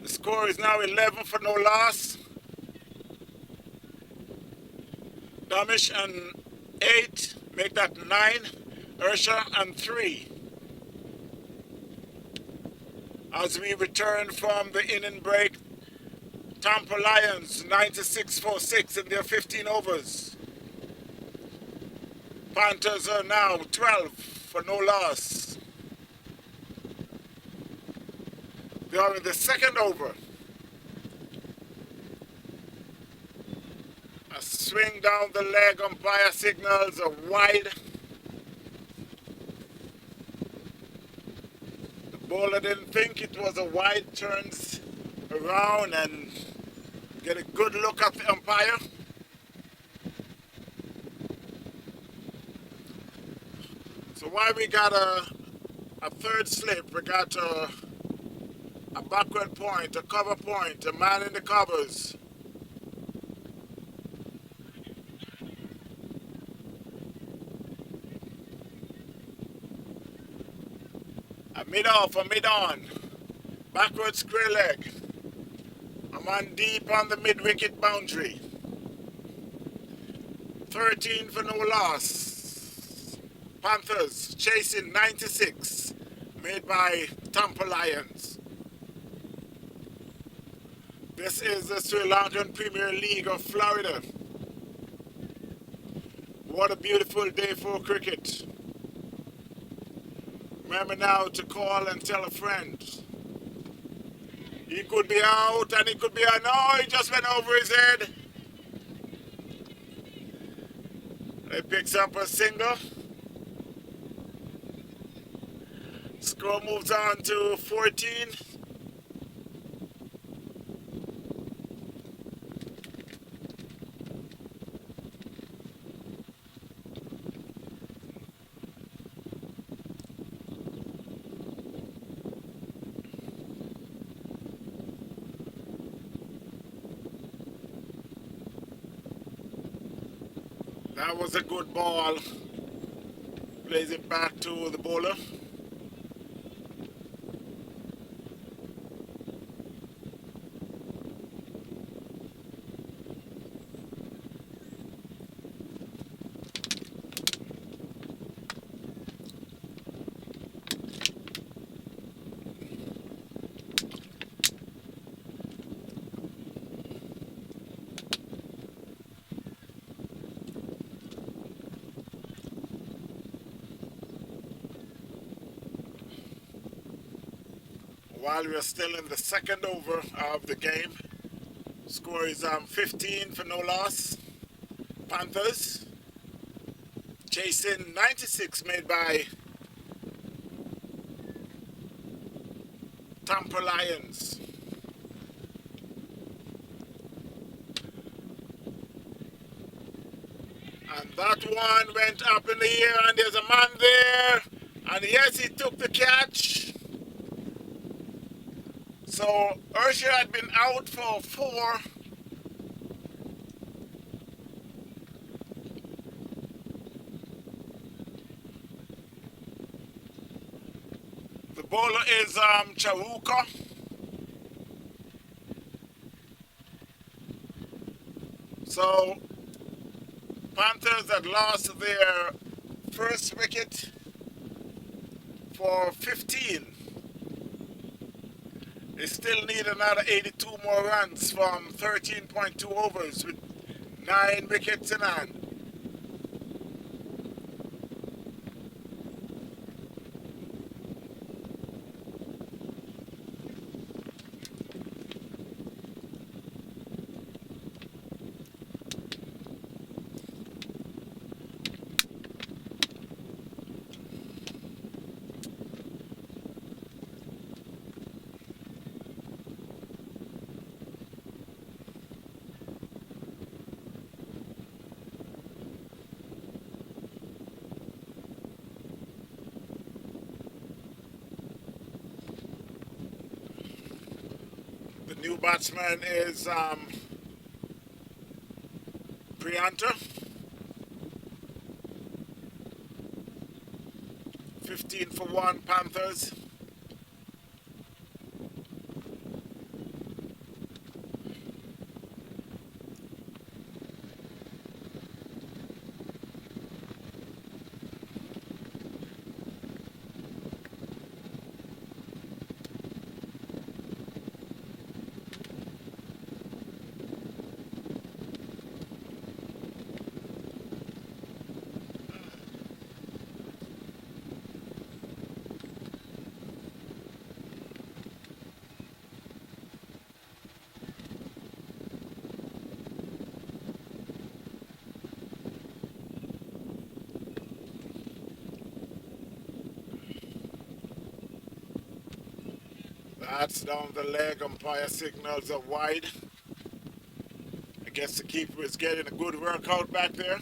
The score is now 11 for no loss. Damish and 8, make that 9. Ursha and 3. As we return from the inning break, Tampa Lions 96-46 in their 15 overs. Panthers are now 12 for no loss. They are in the second over. A swing down the leg, umpire signals a wide. The bowler didn't think it was a wide, turns around and get a good look at the umpire. So while we got a third slip, we got a backward point, a cover point, a man in the covers. A mid-off, a mid-on, backward square leg. A man deep on the mid-wicket boundary. 13 for no loss. Panthers chasing 96, made by Tampa Lions. This is the Sri Lankan Premier League of Florida. What a beautiful day for cricket. Remember now to call and tell a friend. He could be out and he could be out. No, he just went over his head. He picks up a single. Score moves on to 14. That was a good ball. Plays it back to the bowler. While we are still in the second over of the game, score is 15 for no loss. Panthers chasing 96, made by Tampa Lions. And that one went up in the air, and there's a man there, and yes, he took the catch. So Ursha had been out for 4. The bowler is Charuka. So Panthers had lost their first wicket for 15. They still need another 82 more runs from 13.2 overs with 9 wickets in hand. The new batsman is Prianta. 15 for 1 Panthers. Bats down the leg, umpire signals are wide. I guess the keeper is getting a good workout back there.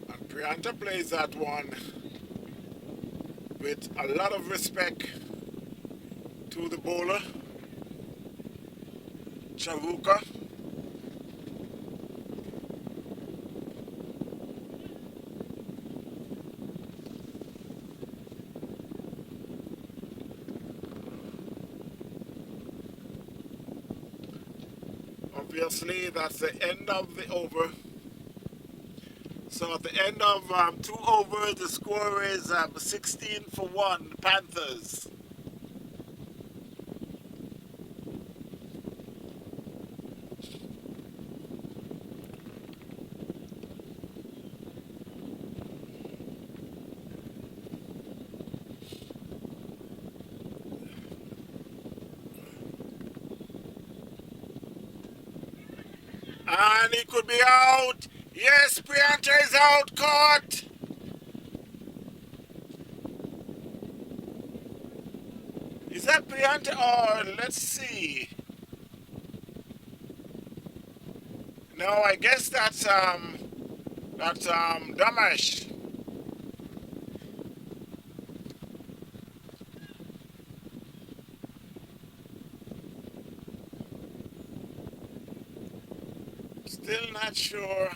And Prianta plays that one with a lot of respect to the bowler, Charuka. Obviously, that's the end of the over. So at the end of 2 overs, the score is 16-1, Panthers. And he could be out. Yes, Prianta is out, caught. Is that Prianta or let's see. No, I guess that's Damash. Still not sure.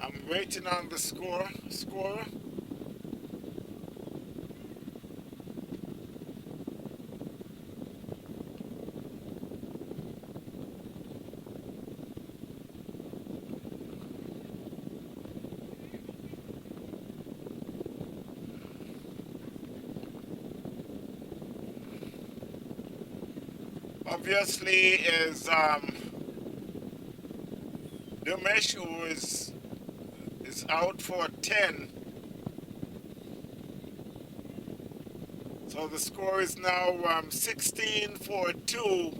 I'm waiting on the scorer. Obviously is Dumesh, who is out for 10. So the score is now 16-2.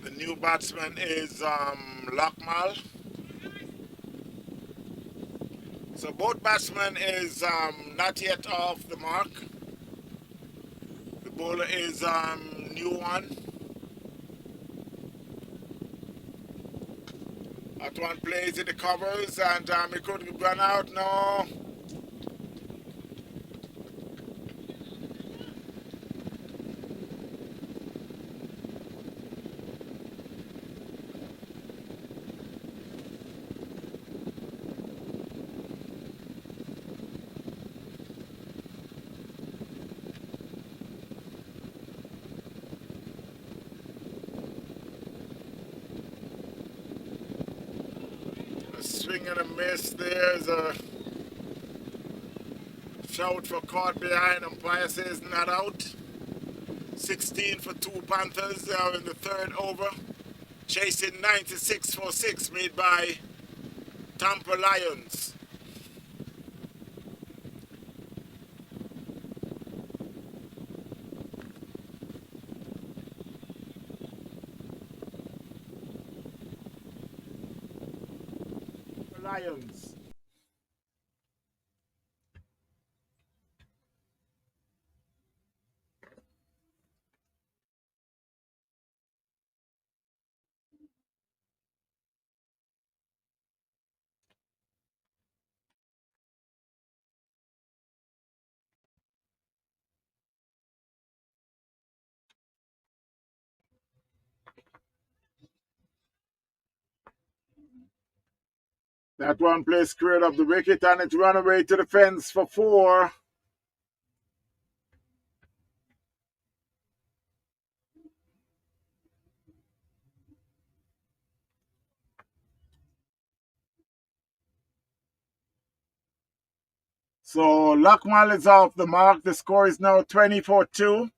The new batsman is Lakmal. So both batsmen is not yet off the mark. The bowler is new one. That one plays in the covers and he could run out. No. Swing and a miss. There's a shout for caught behind. Umpire says not out. 16-2 Panthers are in the third over. Chasing 96 for 6 made by Tampa Lions. Lions. That one play squared up the wicket and it run away to the fence for 4. So Luckmal is off the mark. The score is now 24-2.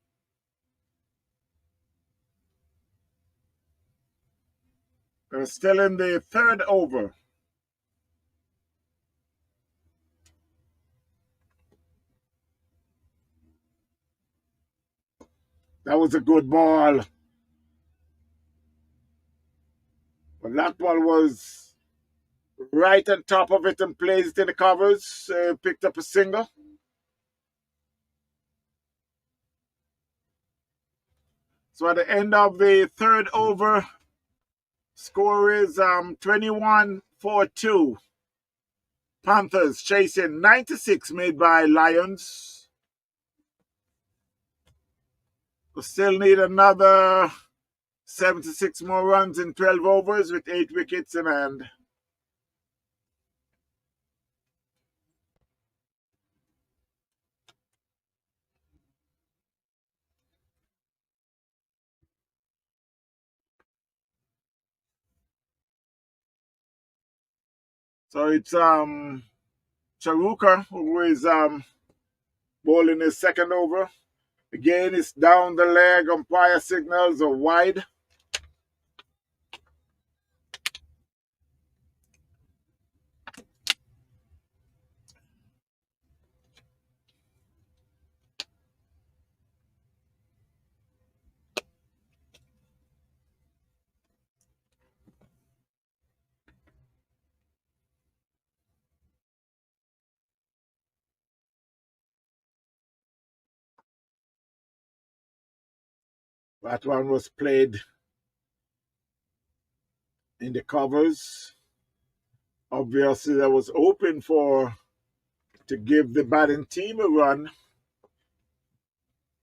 They're still in the 3rd over. That was a good ball. But Luckmal was right on top of it and placed it in the covers. Picked up a single. So at the end of the 3rd over, score is 21-4-2. Panthers chasing 96 made by Lions. We still need another 76 more runs in 12 overs with 8 wickets in hand. So it's Charuka who is bowling his 2nd over. Again, it's down the leg. Umpire signals are wide. That one was played in the covers. Obviously, that was open to give the batting team a run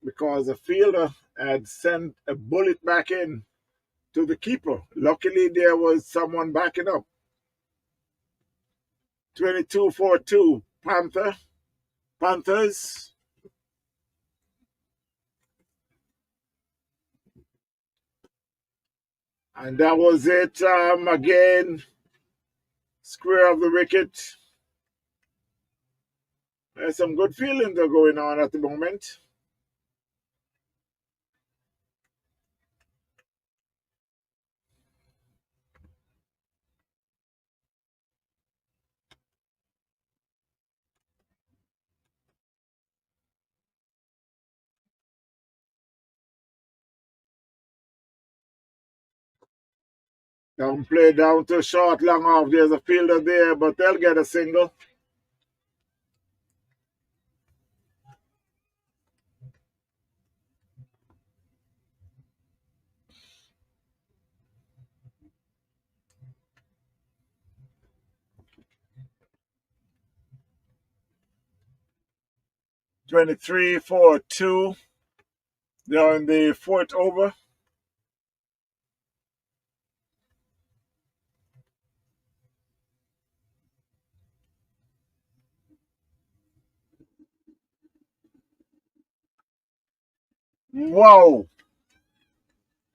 because the fielder had sent a bullet back in to the keeper. Luckily, there was someone backing up. 22-4-2 Panthers. And that was it. Again, square of the wicket. There's some good feeling that are going on at the moment. Down play down to short, long off. There's a fielder there, but they'll get a single. Twenty-three, 4-2. They're in the 4th over. Whoa.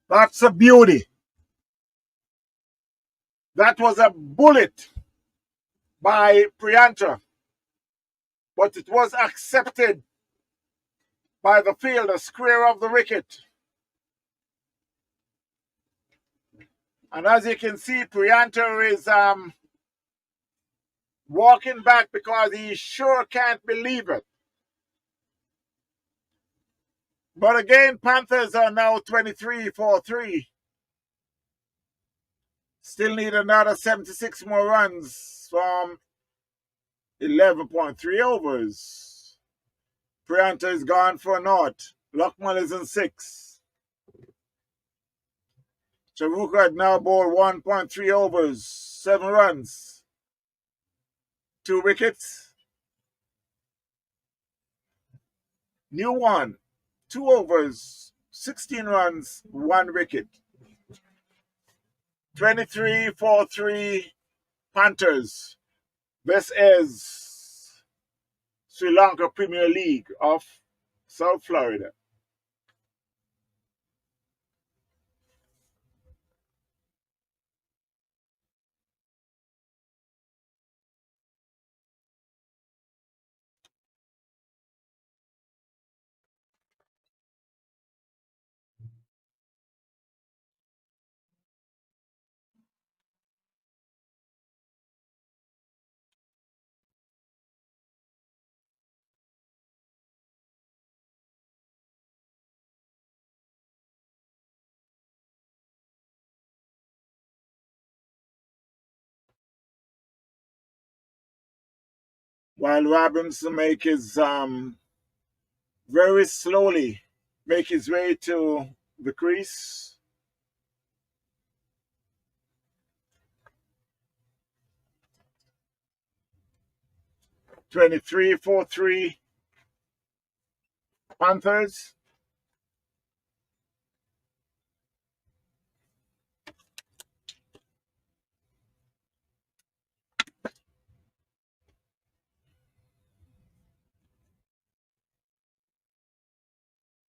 That's a beauty. That was a bullet by Priyanka, but it was accepted by the fielder, square of the wicket. And as you can see, Priyanka is walking back because he sure can't believe it. But again, Panthers are now 23-4-3. Still need another 76 more runs from 11.3 overs. Priyanka is gone for naught. Luckmal is in 6. Charuka had now bowled 1.3 overs, 7 runs, 2 wickets. New one, 2 overs, 16 runs, 1 wicket. 23-4-3 Panthers. This is Sri Lanka Premier League of South Florida. While Robinson make his very slowly make his way to the crease. 23-4-3 Panthers.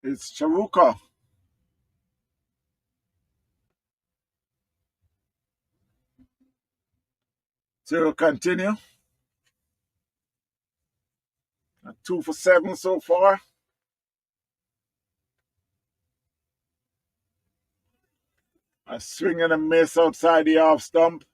It's Charuka to continue. 2 for 7 so far. A swing and a miss outside the off stump.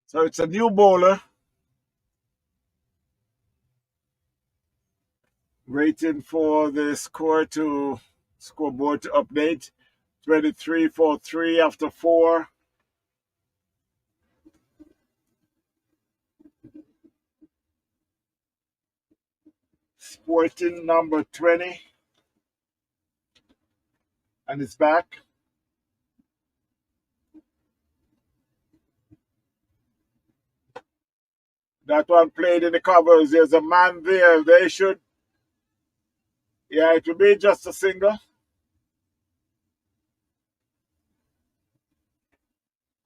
So it's a new bowler. Waiting for the scoreboard to update. 23-4-3 after 4. Sporting number 20. And it's back. That one played in the covers. There's a man there. They should. Yeah, it will be just a single.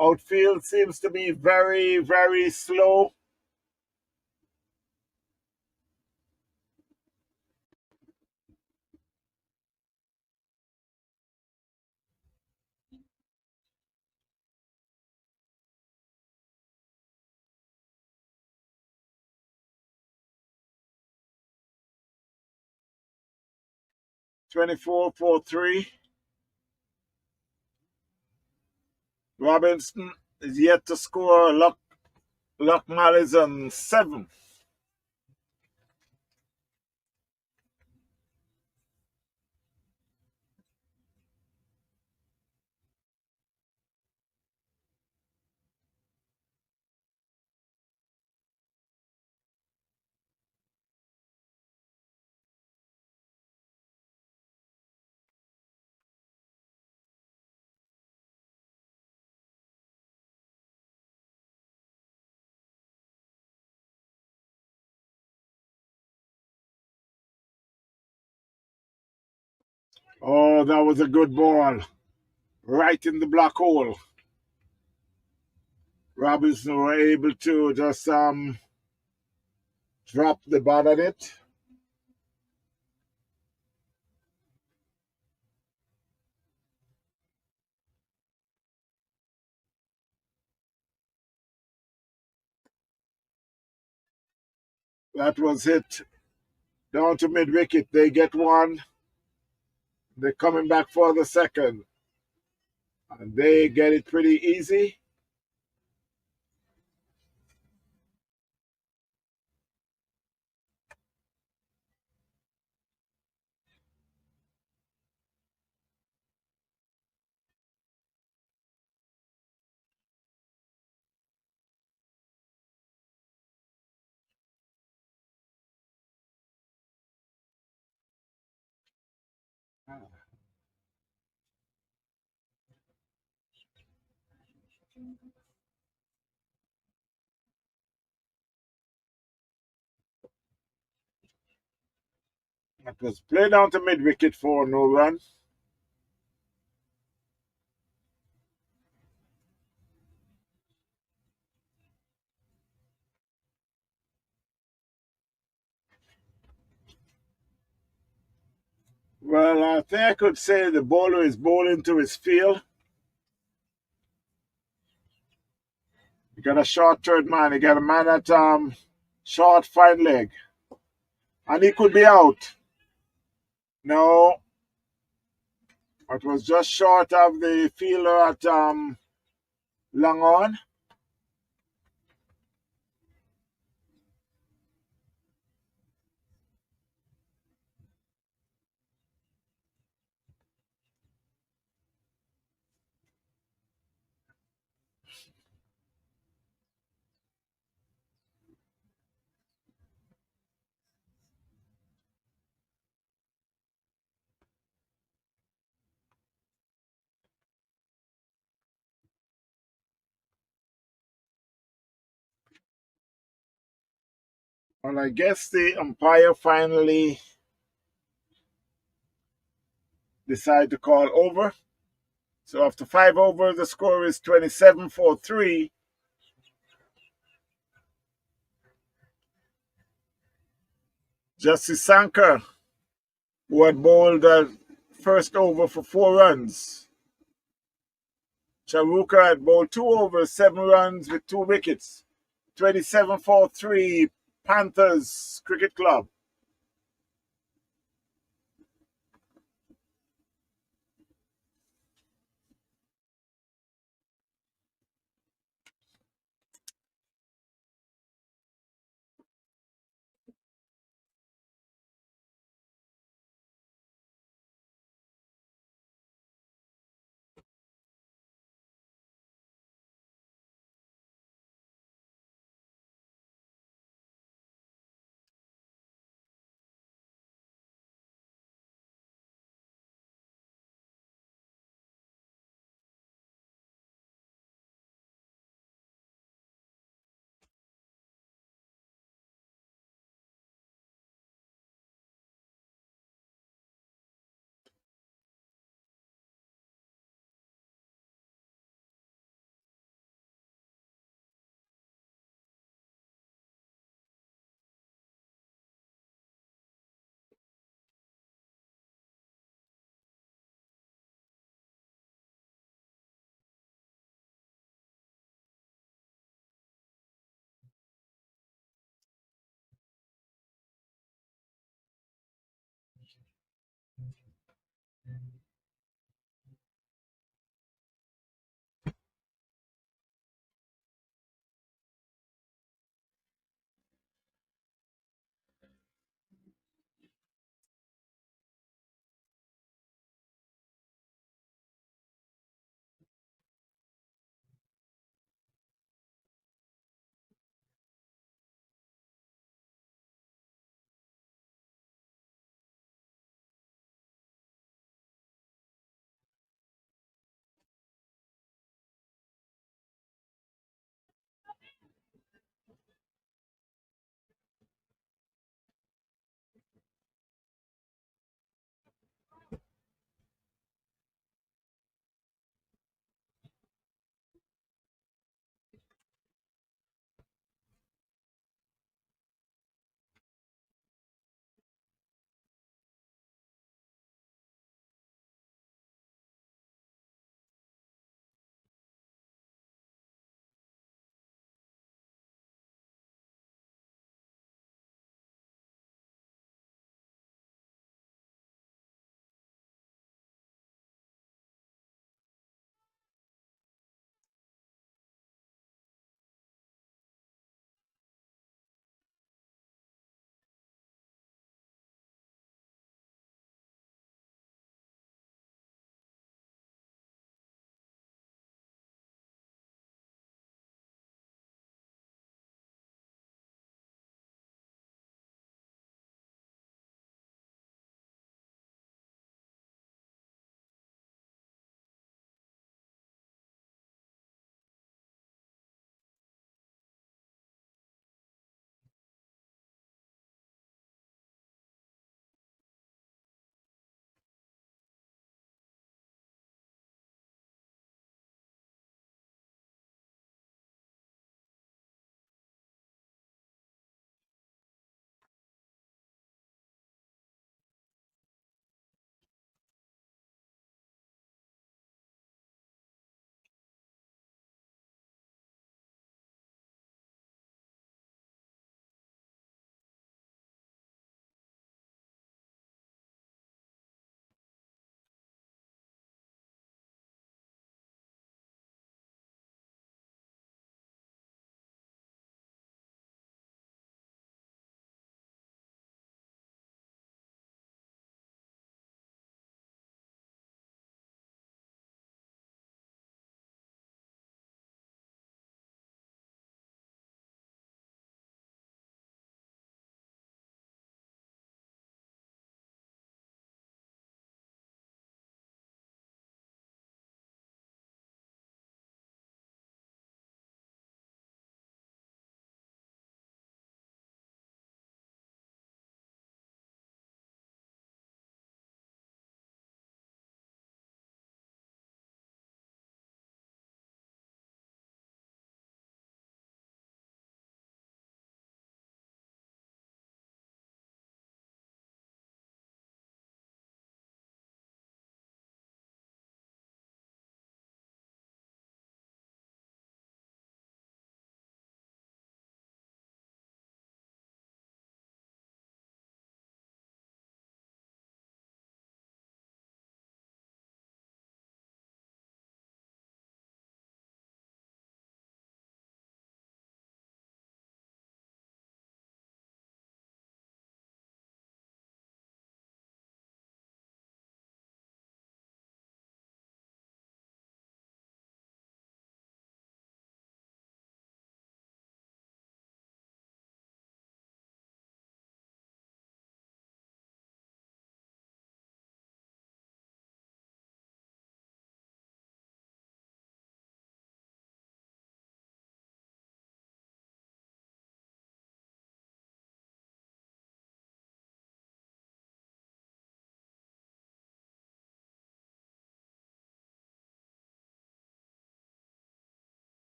Outfield seems to be very, very slow. Twenty-four 4-3. Robinson is yet to score. Lockmal is on 7. Oh, that was a good ball. Right in the black hole. Robinson were able to just drop the ball on it. That was it. Down to mid wicket. They get one. They're coming back for the second. And they get it pretty easy. That was played down to mid wicket for no run. Well, I think I could say the bowler is bowling to his field. You got a short third man. You got a man at short fine leg. And he could be out. No, it was just short of the fielder at long on. And I guess the umpire finally decided to call over. So after 5 overs, the score is 27-3. Justice Sanker, who had bowled the first over for 4 runs. Charuka had bowled 2 overs, 7 runs with 2 wickets. 27-3 Panthers Cricket Club.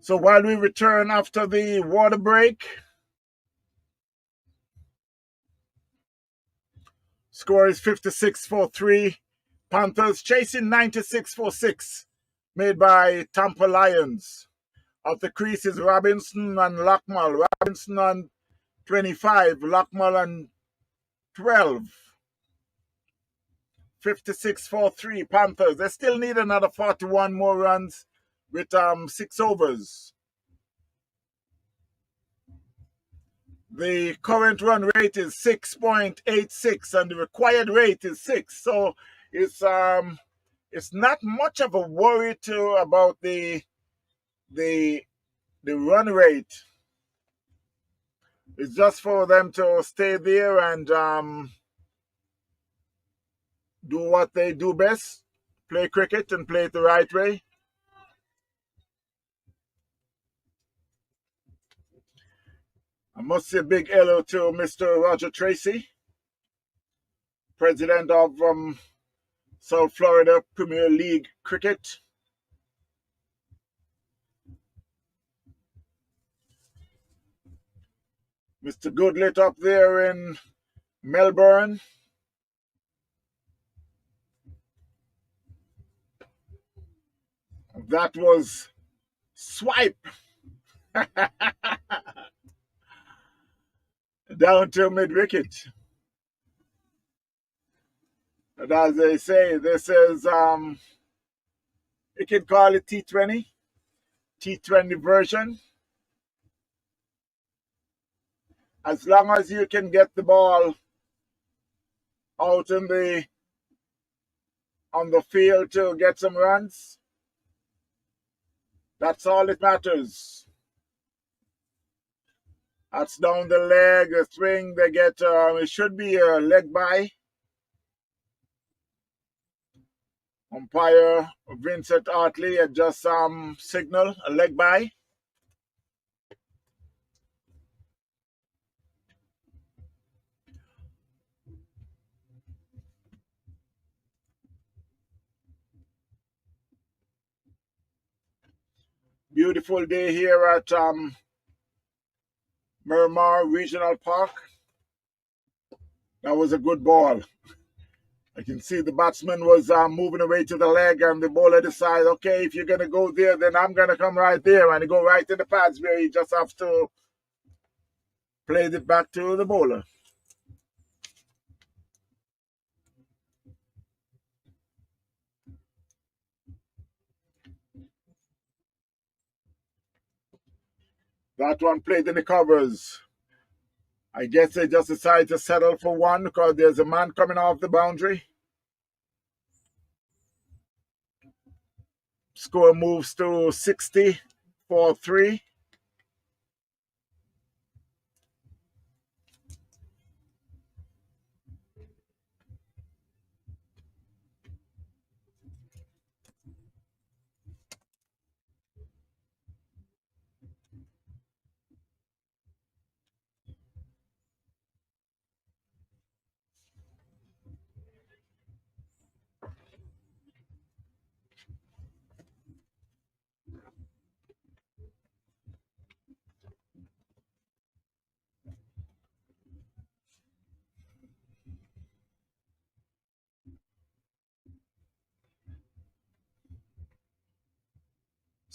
So while we return after the water break, score is 56-3. Panthers chasing 96-6, made by Tampa Lions. Off the crease is Robinson and Lockmull. Robinson on 25, Lockmull on 12. 56-3 Panthers. They still need another 41 more runs with 6 overs. The current run rate is 6.86 and the required rate is 6. So it's not much of a worry about the run rate. It's just for them to stay there and do what they do best, play cricket and play it the right way. I must say a big hello to Mr. Roger Tracy, president of South Florida Premier League Cricket. Mr. Goodlet up there in Melbourne. That was swipe down to mid-wicket. And as they say, this is, you can call it T20 version. As long as you can get the ball out on the field to get some runs, that's all that matters. That's down the leg, the swing, they get, it should be a leg by. Umpire Vincent Hartley had just signal a leg by. Beautiful day here at Miramar Regional Park. That was a good ball. I can see the batsman was moving away to the leg, and the bowler decided, okay, if you're going to go there, then I'm going to come right there. And he go right in the pads where he just have to play it back to the bowler. That one played in the covers. I guess they just decided to settle for one because there's a man coming off the boundary. Score moves to 60-3.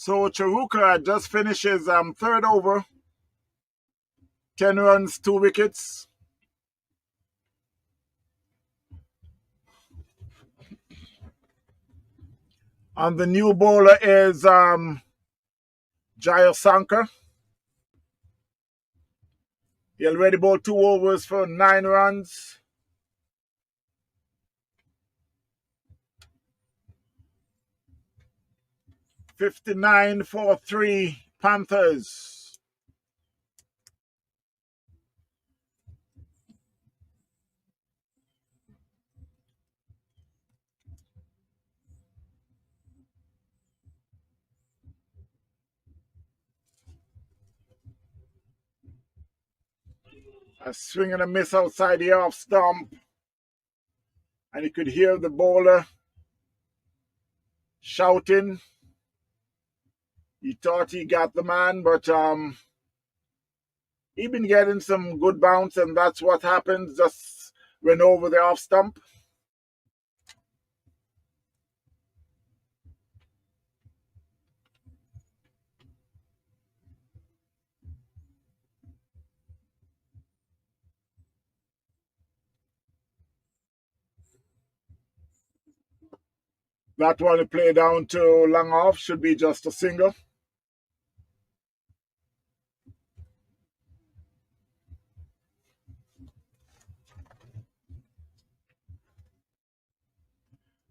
So Charuka just finishes third over. 10 runs, 2 wickets. And the new bowler is Jaya Sankar. He already bowled 2 overs for 9 runs. $59-3 Panthers. A swing and a miss outside the off stump. And you could hear the bowler shouting. He thought he got the man, but he been getting some good bounce, and that's what happened. Just went over the off stump. That one to play down to long off should be just a single.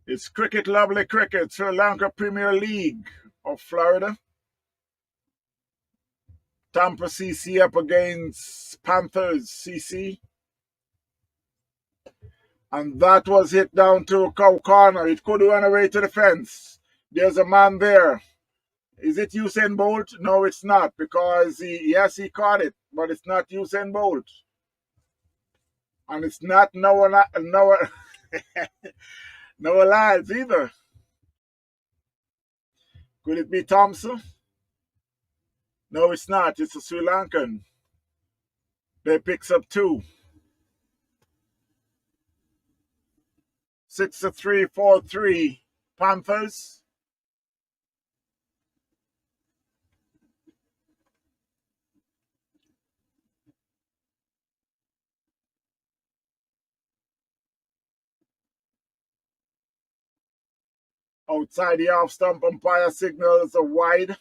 It's cricket, lovely cricket, Sri Lanka Premier League of Florida. Tampa CC up against Panthers CC. And that was hit down to a cow corner. It could run away to the fence. There's a man there. Is it Usain Bolt? No, it's not, because he caught it, but it's not Usain Bolt. And it's not Noah Lyles either. Could it be Thompson? No, it's not. It's a Sri Lankan. They picks up 2. 6-3, 4-3 Panthers. Outside the off stump, umpire signals a wide.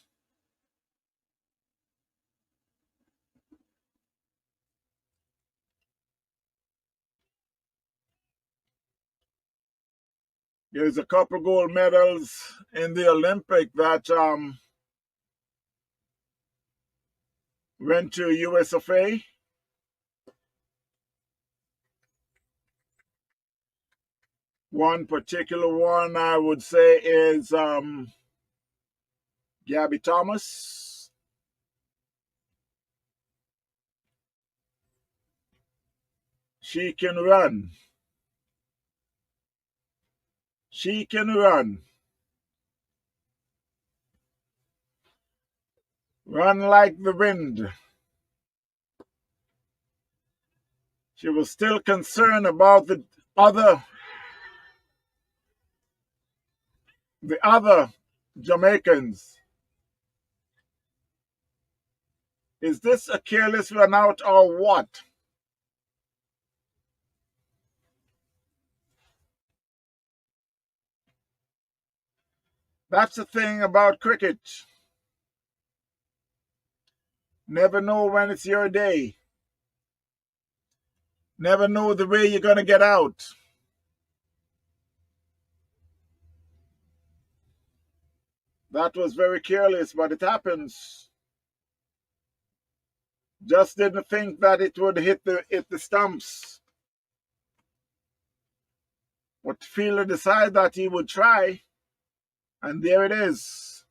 There's a couple gold medals in the Olympic that went to US of A. One particular one I would say is Gabby Thomas. She can run. She can run. Run like the wind. She was still concerned about the other Jamaicans. Is this a careless run out or what? That's the thing about cricket. Never know when it's your day. Never know the way you're going to get out. That was very careless, but it happens. Just didn't think that it would hit the stumps. But fielder decided that he would try, and there it is.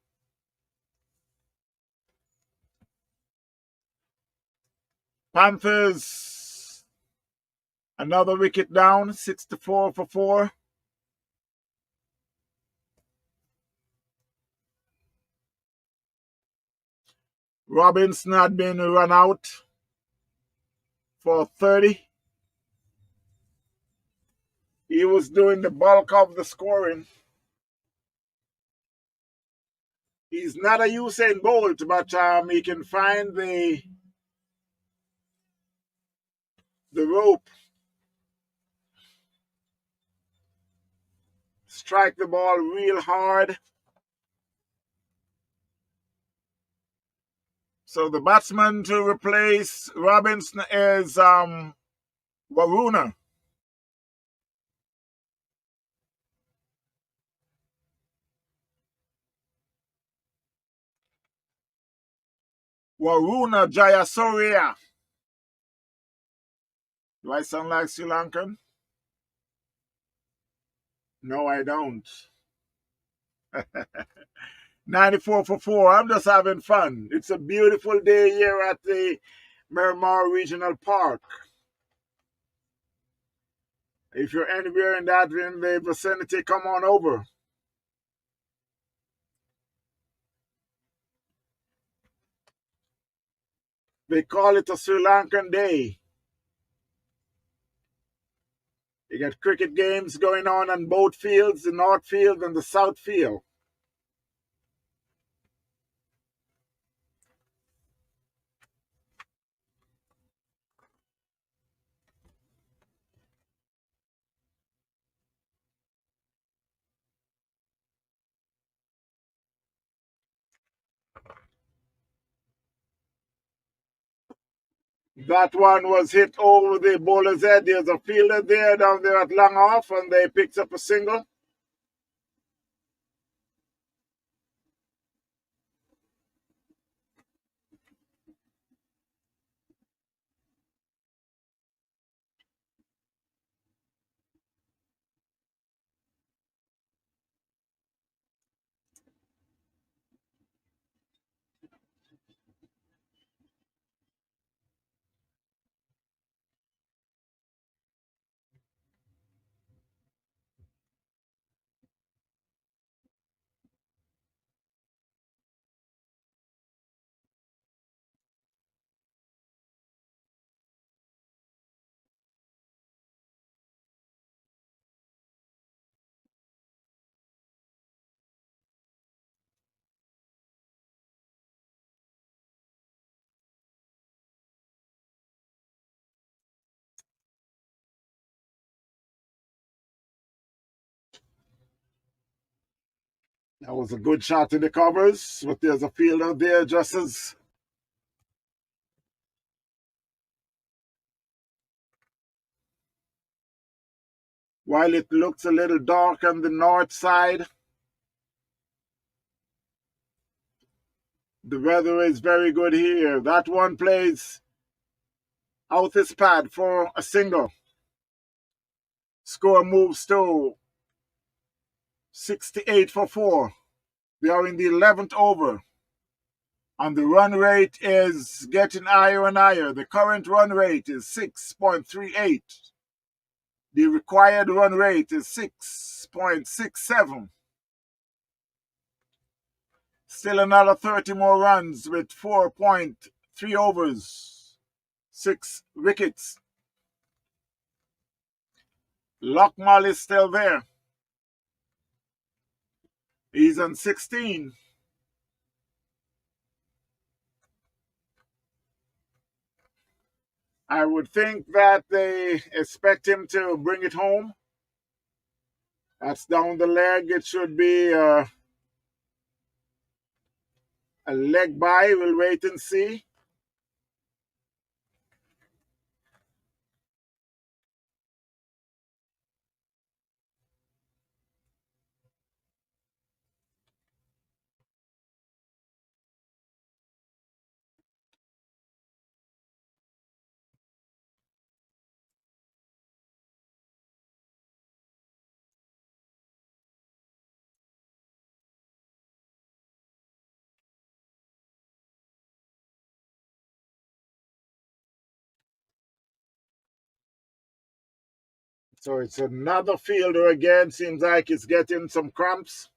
Panthers, another wicket down, 6-4 for 4. Robinson had been run out for 30. He was doing the bulk of the scoring. He's not a Usain Bolt, but he can find the rope, strike the ball real hard. So the batsman to replace Robinson is Waruna. Waruna Jayasuriya. Do I sound like Sri Lankan? No, I don't. 94 for 4. I'm just having fun. It's a beautiful day here at the Miramar Regional Park. If you're anywhere in the vicinity, come on over. They call it a Sri Lankan day. You got cricket games going on both fields, the north field and the south field. That one was hit over the bowler's head. There's a fielder there down there at long off, and they picked up a single. That was a good shot in the covers, but there's a fielder there just as. While it looks a little dark on the north side, the weather is very good here. That one plays out his pad for a single. Score moves to 68 for 4. We are in the 11th over. And the run rate is getting higher and higher. The current run rate is 6.38. The required run rate is 6.67. Still another 30 more runs with 4.3 overs, 6 wickets. Lockmal is still there. He's on 16. I would think that they expect him to bring it home. That's down the leg. It should be a leg by. We'll wait and see. So it's another fielder again. Seems like it's getting some cramps.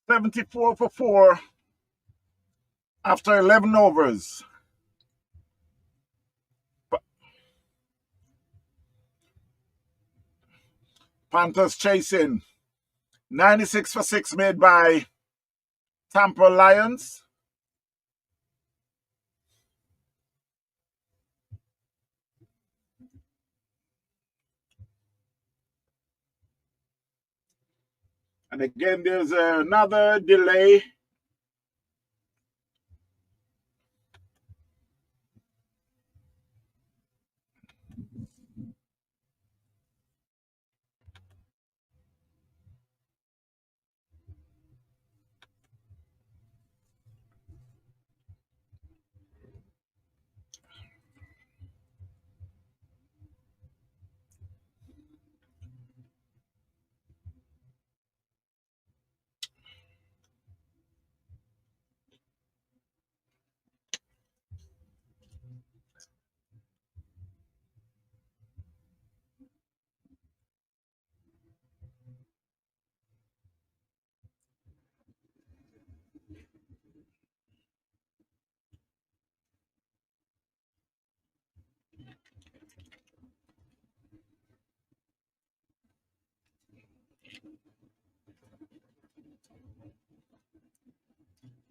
74 for 4 after 11 overs. Panthers chasing. 96 for 6 made by Tampa Lions. And again, there's another delay.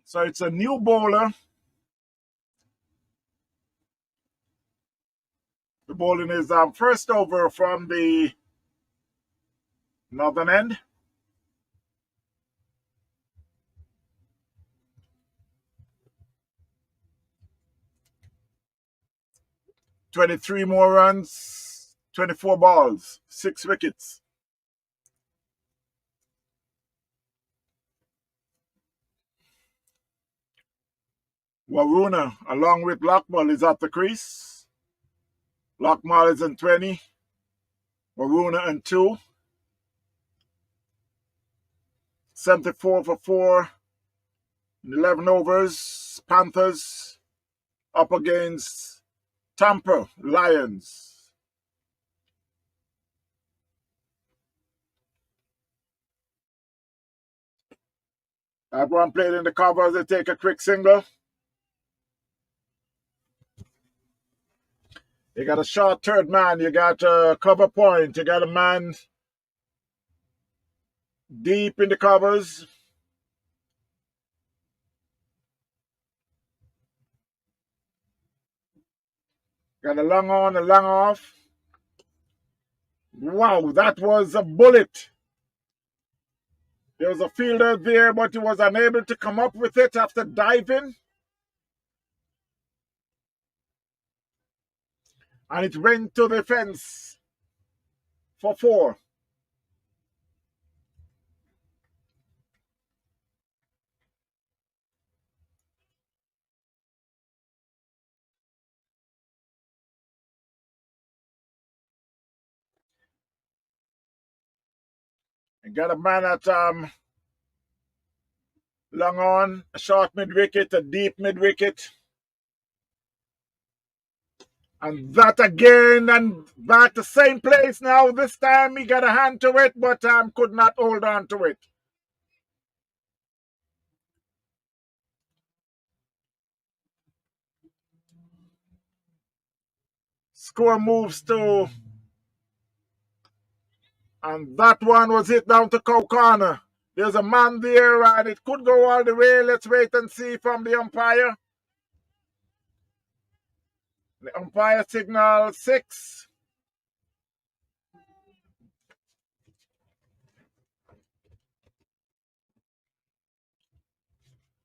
So it's a new bowler. The bowling is first over from the northern end. $23 more runs, 24 balls, 6 wickets. Waruna, along with Lockmull, is at the crease. Lockmull is in 20. Waruna in 2. 74 for 4. 11 overs. Panthers up against Tampa Lions. Everyone played in the cover as they take a quick single. You got a short third man. You got a cover point. You got a man deep in the covers. Got a long on, a long off. Wow, that was a bullet. There was a fielder there, but he was unable to come up with it after diving. And it went to the fence for 4. And got a man at long on, a short mid-wicket, a deep mid-wicket. And that again, and back the same place now. This time he got a hand to it, but could not hold on to it. Score moves to, and that one was hit down to cow corner. There's a man there, and it could go all the way. Let's wait and see from the umpire. The umpire signal 6.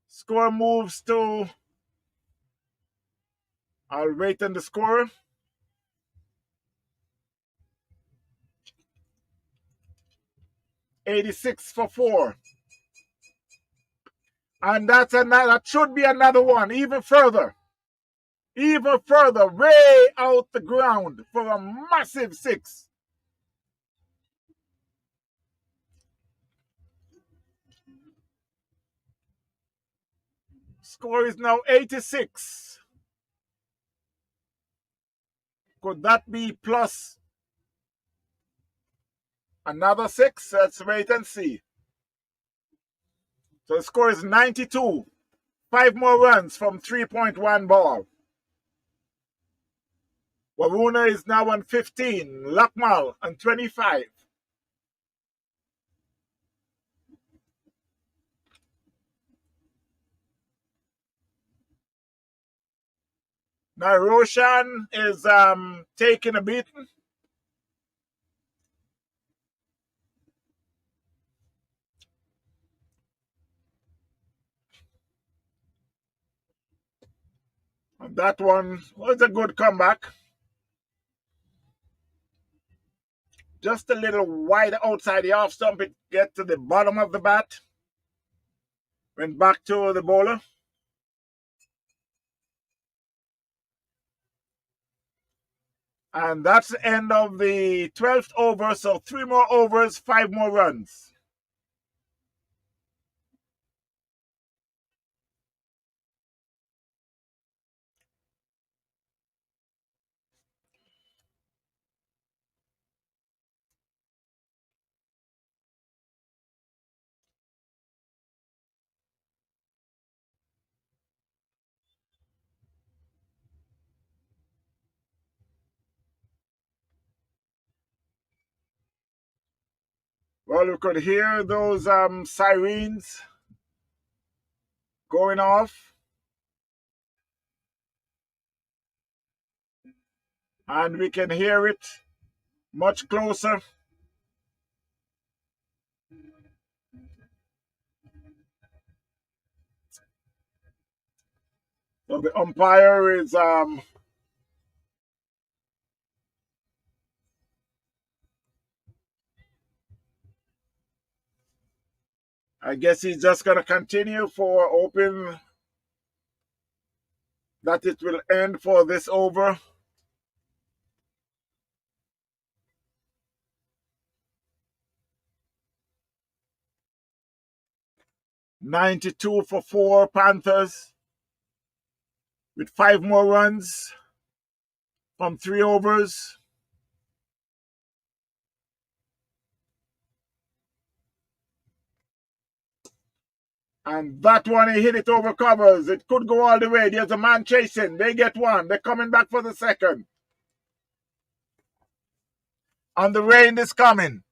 Score moves to, I'll wait on the score. 86 for 4. And that's another, that should be another one, even further, way out the ground for a massive 6. Score is now 86. Could that be plus another 6? Let's wait and see. So the score is 92. 5 more runs from 3.1 ball. Waruna is now on 15. Lakmal on 25. Now Roshan is taking a beating. And that one was a good comeback. Just a little wide outside the off stump. It get to the bottom of the bat. Went back to the bowler. And that's the end of the 12th over. So 3 more overs, 5 more runs. Well, you could hear those sirens going off. And we can hear it much closer. So the umpire is I guess he's just going to continue for hoping that it will end for this over. $92 for 4 Panthers with 5 more runs from 3 overs. And that one, he hit it over covers. It could go all the way. There's a man chasing. They get one. They're coming back for the second. And the rain is coming.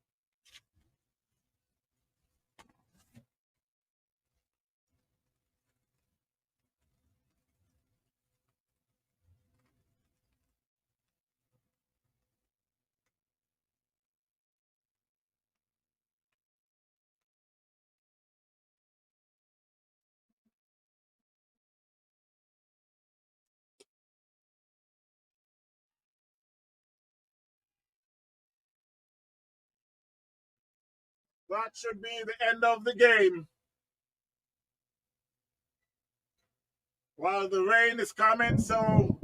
That should be the end of the game. While the rain is coming, so